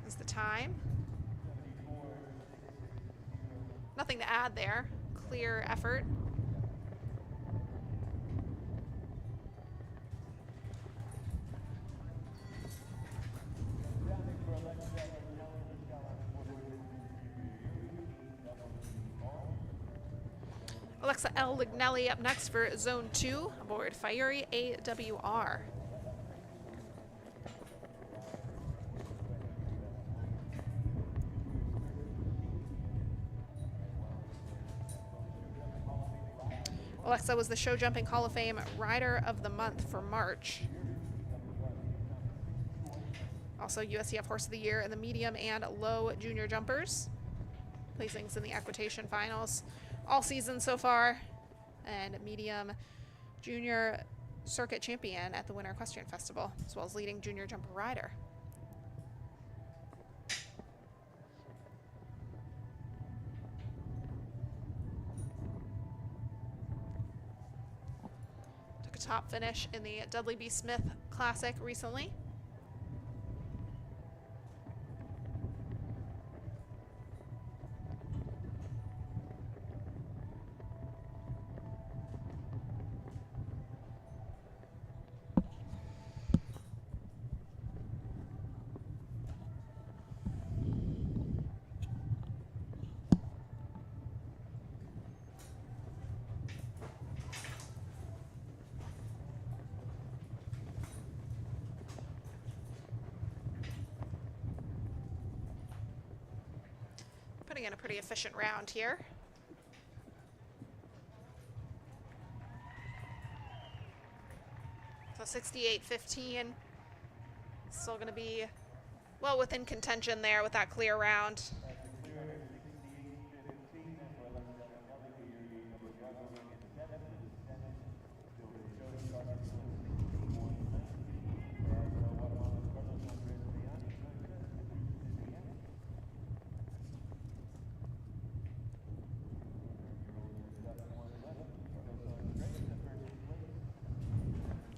is the time. Nothing to add there. Clear effort. Alexa L. Lignelli up next for Zone 2 aboard Fiery AWR. Alexa was the Show Jumping Hall of Fame Rider of the Month for March. Also USCF Horse of the Year in the medium and low junior jumpers. Placings in the equitation finals all season so far. And medium junior circuit champion at the Winter Equestrian Festival, as well as leading junior jumper rider. Took a top finish in the Dudley B. Smith Classic recently. Putting in a pretty efficient round here. So 68-15. Still going to be well within contention there with that clear round.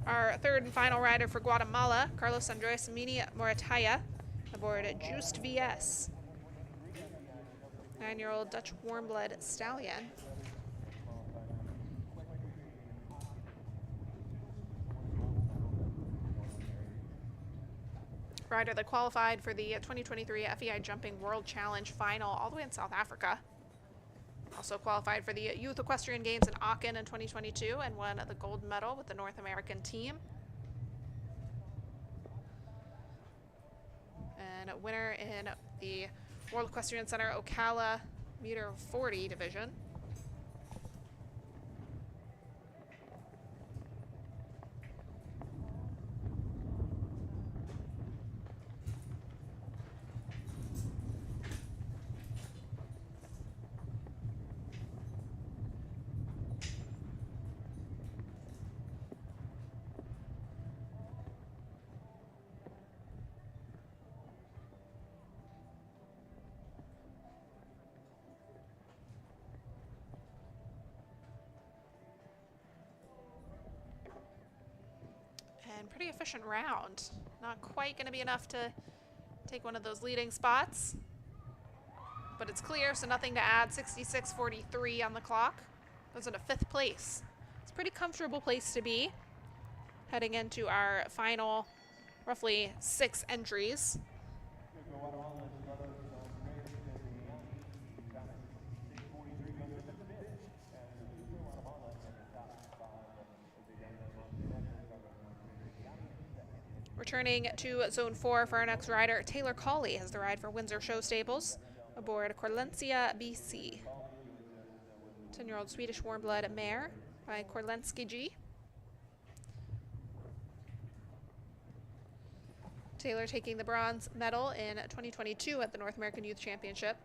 Our third and final rider for Guatemala, Carlos Andres Mini Morataya, aboard Just VS. 9-year-old Dutch warm-blood stallion. Rider that qualified for the 2023 FEI Jumping World Challenge final all the way in South Africa. Also qualified for the Youth Equestrian Games in Aachen in 2022 and won the gold medal with the North American team. And a winner in the World Equestrian Center Ocala meter 40 division. And pretty efficient round. Not quite going to be enough to take one of those leading spots. But it's clear, so nothing to add. 66-43 on the clock. Goes into 5th place. It's a pretty comfortable place to be. Heading into our final, roughly 6 entries. Returning to Zone 4 for our next rider, Taylor Quali has the ride for Windsor Show Stables aboard Corlencia BC. 10-year-old Swedish warm-blood mare by Korlenski G. Taylor taking the bronze medal in 2022 at the North American Youth Championship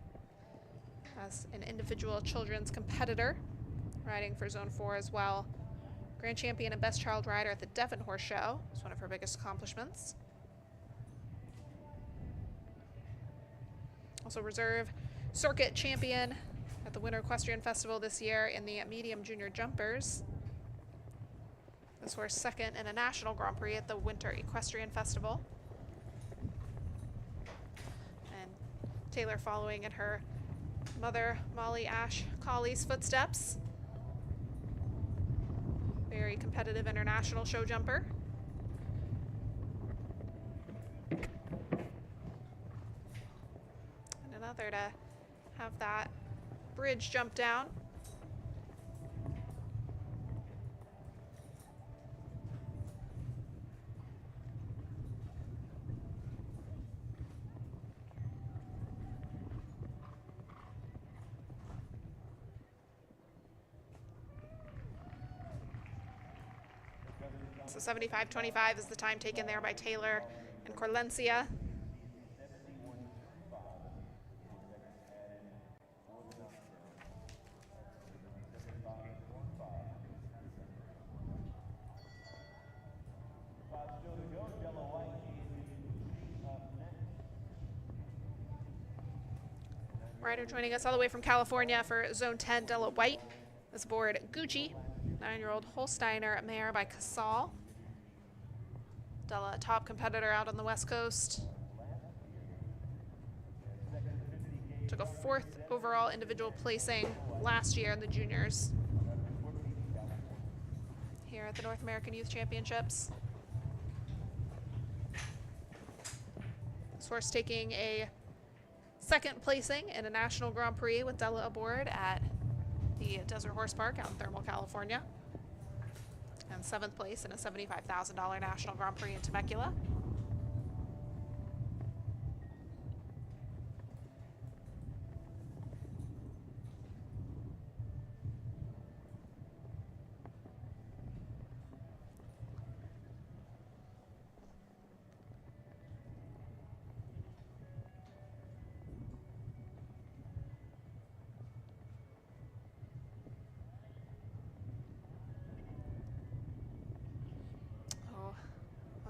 as an individual children's competitor, riding for Zone 4 as well. Grand champion and best child rider at the Devon Horse Show. It's one of her biggest accomplishments. Also reserve circuit champion at the Winter Equestrian Festival this year in the medium junior jumpers. This horse second in a national Grand Prix at the Winter Equestrian Festival. And Taylor following in her mother, Molly Ash Colley's footsteps. Very competitive international show jumper. And another to have that bridge jump down. So 75-25 is the time taken there by Taylor and Corlencia. Rider joining us all the way from California for Zone 10, Della White. Is aboard Gucci, 9-year-old Holsteiner mare by Casal. Della, a top competitor out on the West Coast. Took a 4th overall individual placing last year in the juniors here at the North American Youth Championships. This horse taking a 2nd placing in a National Grand Prix with Della aboard at the Desert Horse Park out in Thermal, California. And 7th place in a $75,000 National Grand Prix in Temecula.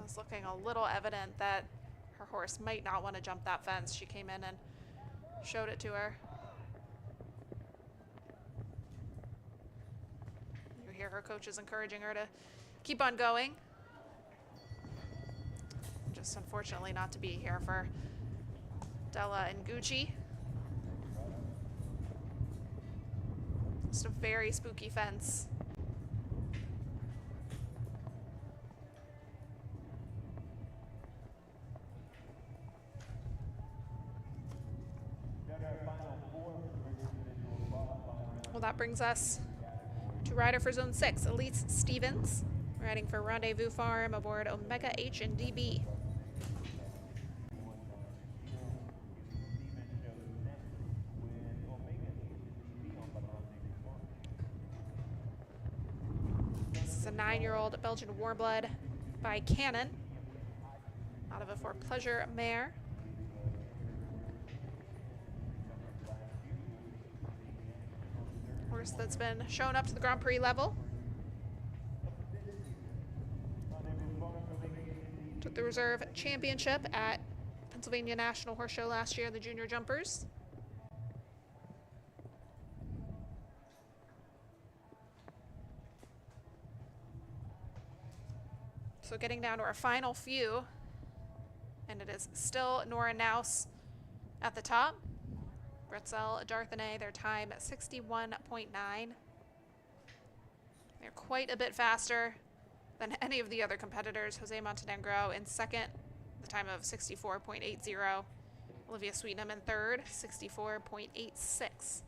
It's looking a little evident that her horse might not want to jump that fence. She came in and showed it to her. You hear her coaches encouraging her to keep on going. Just unfortunately not to be here for Della and Gucci. Just a very spooky fence. Well, that brings us to rider for Zone 6, Elise Stevens, riding for Rendezvous Farm aboard Omega H and DB. This is a 9-year-old Belgian Warblood by Cannon, out of a For Pleasure mare. Horse that's been shown up to the Grand Prix level. Took the reserve championship at Pennsylvania National Horse Show last year in the junior jumpers. So getting down to our final few, and it is still Nora Naus at the top. Bretzel Darthenay, their time at 61.9. They're quite a bit faster than any of the other competitors. Jose Montenegro in 2nd, the time of 64.80. Olivia Sweetnam in 3rd, 64.86.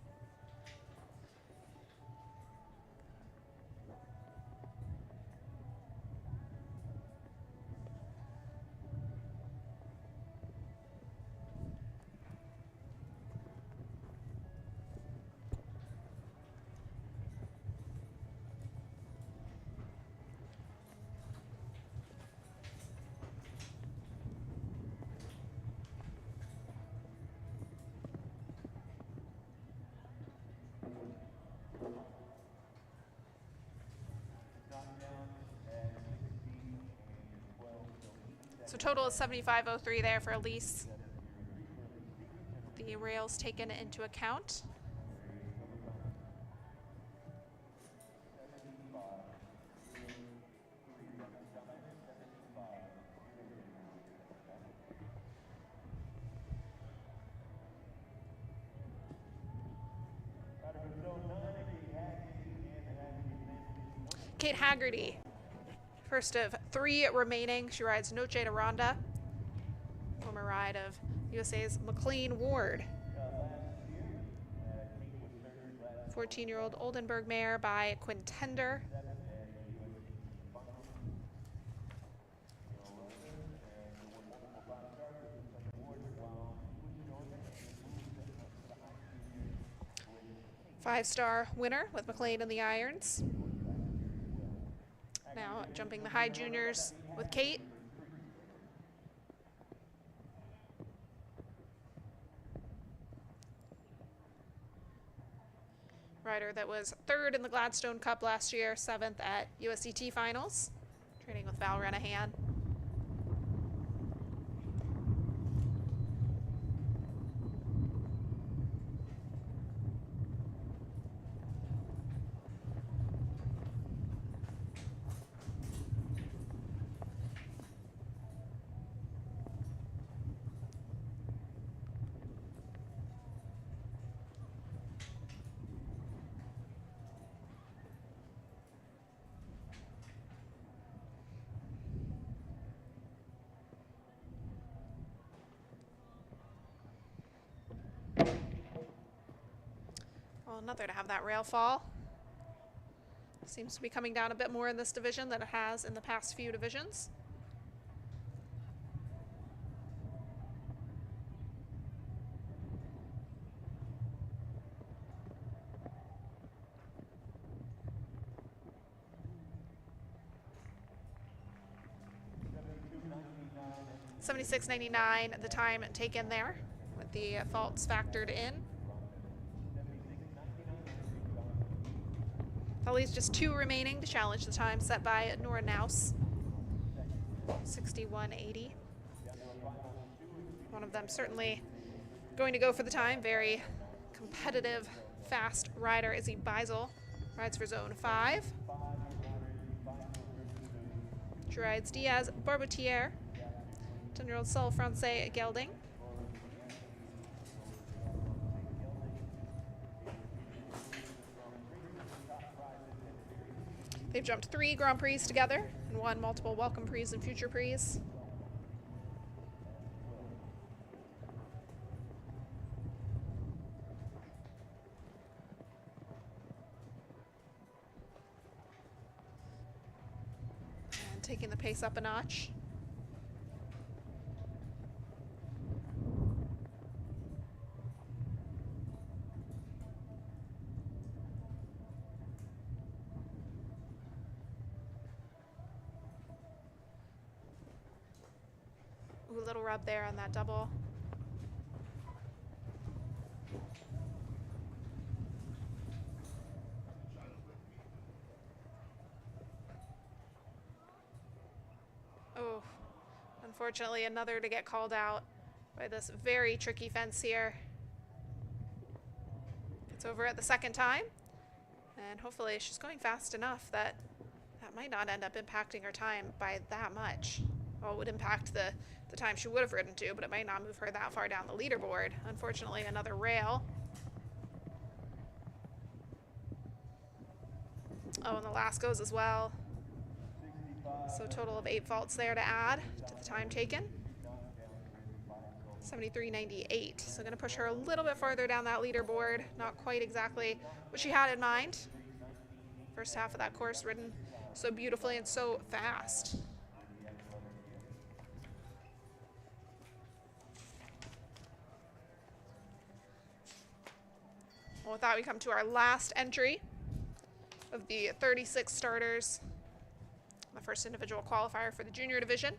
So total is 75.03 there for Elise. The rails taken into account. Kate Haggerty, first of 3 remaining. She rides Noche de Ronda, former ride of USA's McLean Ward. 14-year-old Oldenburg mare by Quintender. Five-star winner with McLean in the irons. Now jumping the high juniors with Kate. Rider that was 3rd in the Gladstone Cup last year, 7th at USDT Finals, training with Val Renahan. Well, another to have that rail fall. Seems to be coming down a bit more in this division than it has in the past few divisions. $76.99 the time taken there, with the faults factored in. That leaves just 2 remaining to challenge the time set by Nora Naus. 61.80. One of them certainly going to go for the time. Very competitive, fast rider. Izzy Beisel rides for zone 5. She rides Diaz Barbotier, 10-year-old Sol Francais Gelding. They've jumped 3 Grand Prix together and won multiple Welcome Prix and Future Prix. And taking the pace up a notch. Ooh, little rub there on that double. Oh, unfortunately another to get called out by this very tricky fence here. It's over at the 2nd time, and hopefully she's going fast enough that that might not end up impacting her time by that much. Well, it would impact the time she would have ridden to, but it might not move her that far down the leaderboard. Unfortunately, another rail. Oh, and the last goes as well. So a total of 8 faults there to add to the time taken. 73.98. So going to push her a little bit farther down that leaderboard. Not quite exactly what she had in mind. First half of that course ridden so beautifully and so fast. Well, with that, we come to our last entry of the 36 starters. The first individual qualifier for the junior division.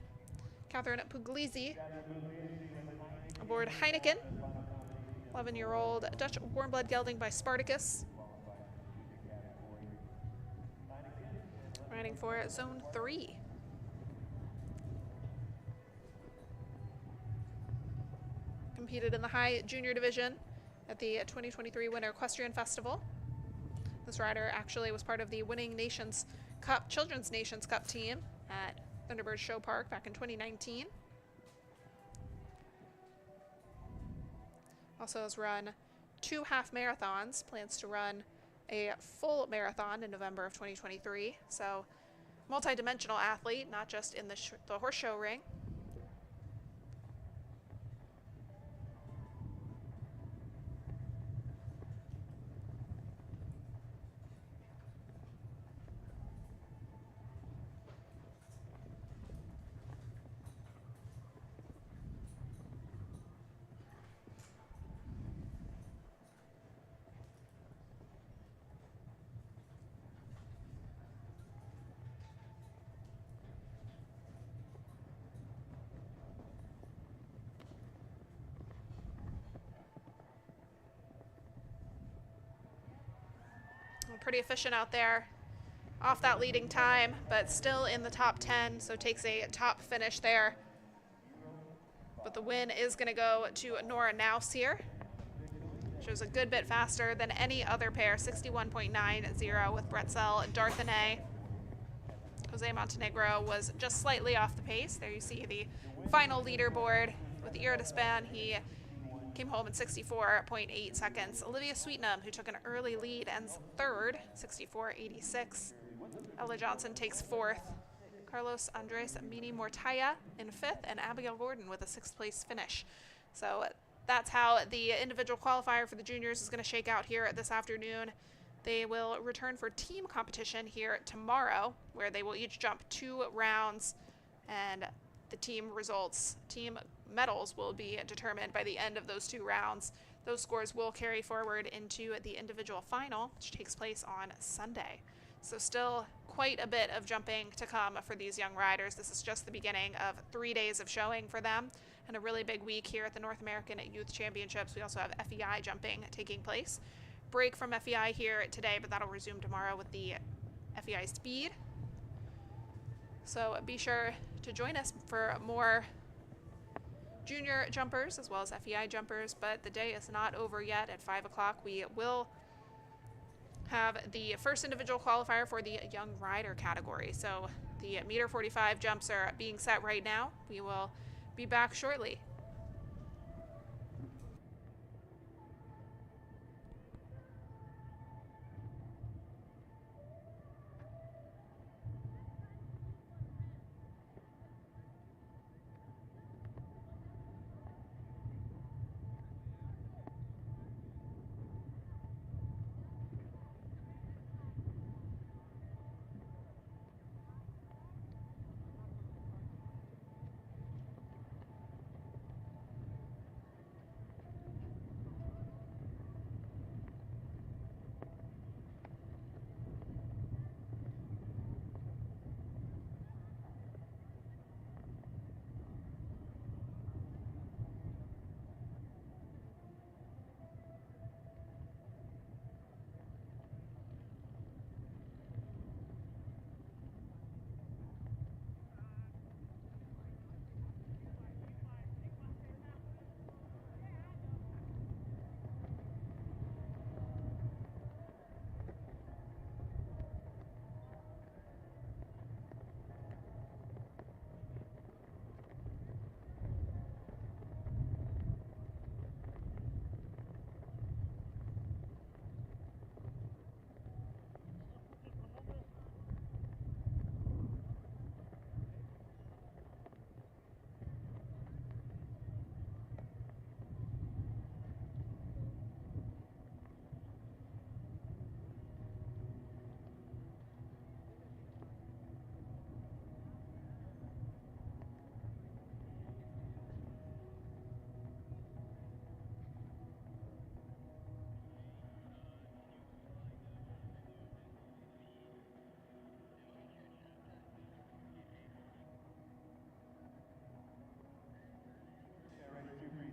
Catherine Puglisi aboard Heineken. 11-year-old Dutch warm-blood gelding by Spartacus. Riding for zone 3. Competed in the high junior division at the 2023 Winter Equestrian Festival. This rider actually was part of the winning Nations Cup, Children's Nations Cup team at Thunderbird Show Park back in 2019. Also has run 2 half marathons, plans to run a full marathon in November of 2023. So multi-dimensional athlete, not just in the horse show ring. pretty efficient out there off that leading time, but still in the top 10, so takes a top finish there. But the win is going to go to Nora Naus here. Shows a good bit faster than any other pair, 61.90 with Bretzel and Darthenay. Jose Montenegro was just slightly off the pace. There you see the final leaderboard with Iridespan. He came home in 64.8 seconds. Olivia Sweetnam, who took an early lead, ends third, 64.86. Ella Johnson takes fourth. Carlos Andres Mini Mortaya in fifth, and Abigail Gordon with a sixth place finish. So that's how the individual qualifier for the juniors is going to shake out here this afternoon. They will return for team competition here tomorrow, where they will each jump 2 rounds, and the team results, team medals will be determined by the end of those 2 rounds. Those scores will carry forward into the individual final, which takes place on Sunday. So still quite a bit of jumping to come for these young riders. This is just the beginning of 3 days of showing for them, and a really big week here at the North American Youth Championships. We also have FEI jumping taking place. Break from FEI here today, but that'll resume tomorrow with the FEI Speed. So be sure to join us for more junior jumpers as well as FEI jumpers, but the day is not over yet. At 5 o'clock, we will have the first individual qualifier for the young rider category. So the meter 45 jumps are being set right now. We will be back shortly.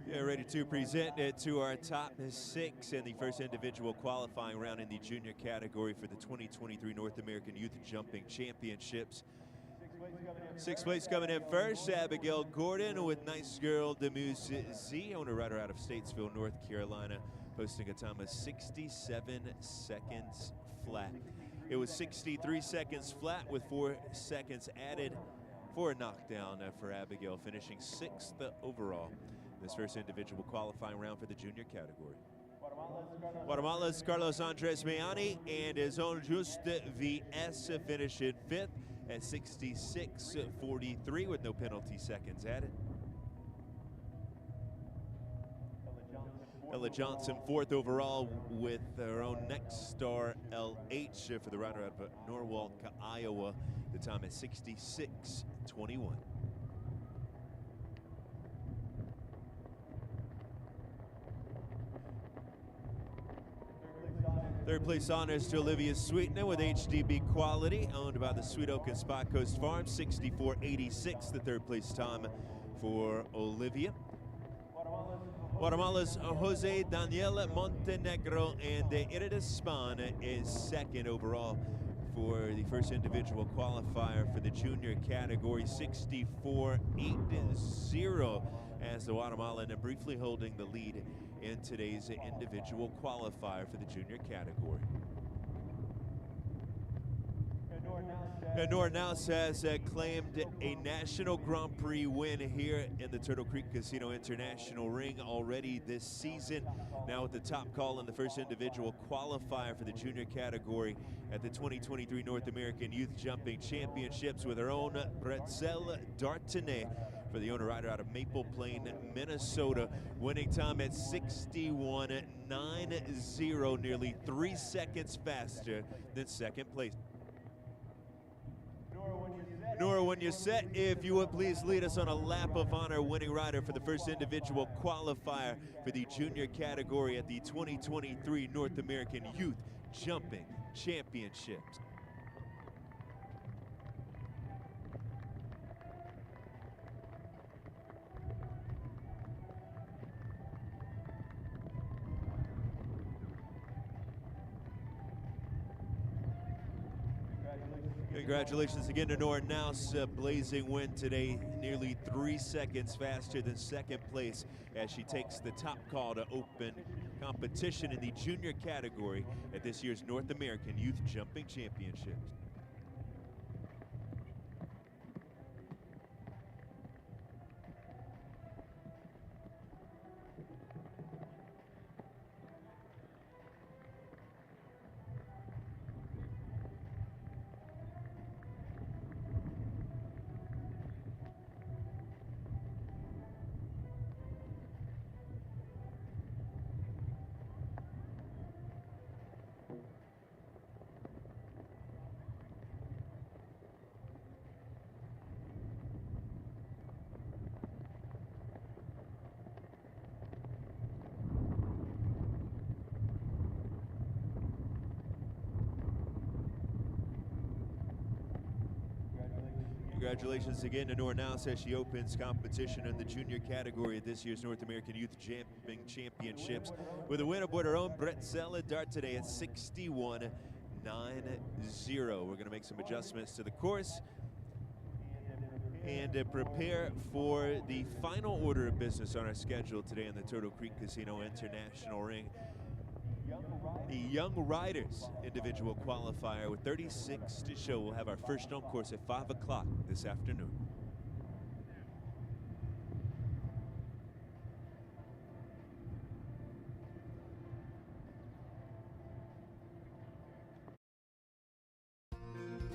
Yeah, ready to present it to our top 6 in the first individual qualifying round in the junior category for the 2023 North American Youth Jumping Championships. 6th place coming in first, Abigail Gordon with Nice Girl Demuse Z, owner rider out of Statesville, North Carolina, posting a time of 67 seconds flat. It was 63 seconds flat with 4 seconds added for a knockdown for Abigail, finishing 6th overall. This first individual qualifying round for the junior category. Guatemala's Carlos Andres Mayani and his own Just VS finish in 5th at 66.43 with no penalty seconds added. Ella Johnson 4th overall with her own Next Star LH for the rider out of Norwalk, Iowa. The time is 66.21. Third place honors to Olivia Sweetnam with HDB Quality, owned by the Sweet Oak and Spot Coast Farm. 64.86, the third place time for Olivia. Guatemala's Jose Daniel Montenegro, and Irida Span is second overall for the first individual qualifier for the junior category, 64.80 as the Guatemalan briefly holding the lead in today's individual qualifier for the junior category. Nora Naus has claimed a National Grand Prix win here in the Turtle Creek Casino International Ring already this season. Now with the top call in the first individual qualifier for the junior category at the 2023 North American Youth Jumping Championships with her own Bretzel Dartinet for the owner rider out of Maple Plain, Minnesota. Winning time at 61.90, nearly 3 seconds faster than second place. Nora, when you're set, if you would please lead us on a lap of honor, winning rider for the first individual qualifier for the junior category at the 2023 North American Youth Jumping Championships. Congratulations again to Nora Naus, blazing win today, nearly 3 seconds faster than second place as she takes the top call to open competition in the junior category at this year's North American Youth Jumping Championships. Congratulations again to Nora Naus as she opens competition in the junior category at this year's North American Youth Jumping Championships with a win aboard her own Bretzel Dartinet at 61.90. We're going to make some adjustments to the course and prepare for the final order of business on our schedule today in the Turtle Creek Casino International Ring. The Young Riders individual qualifier with 36 to show. We'll have our first on course at 5 o'clock this afternoon.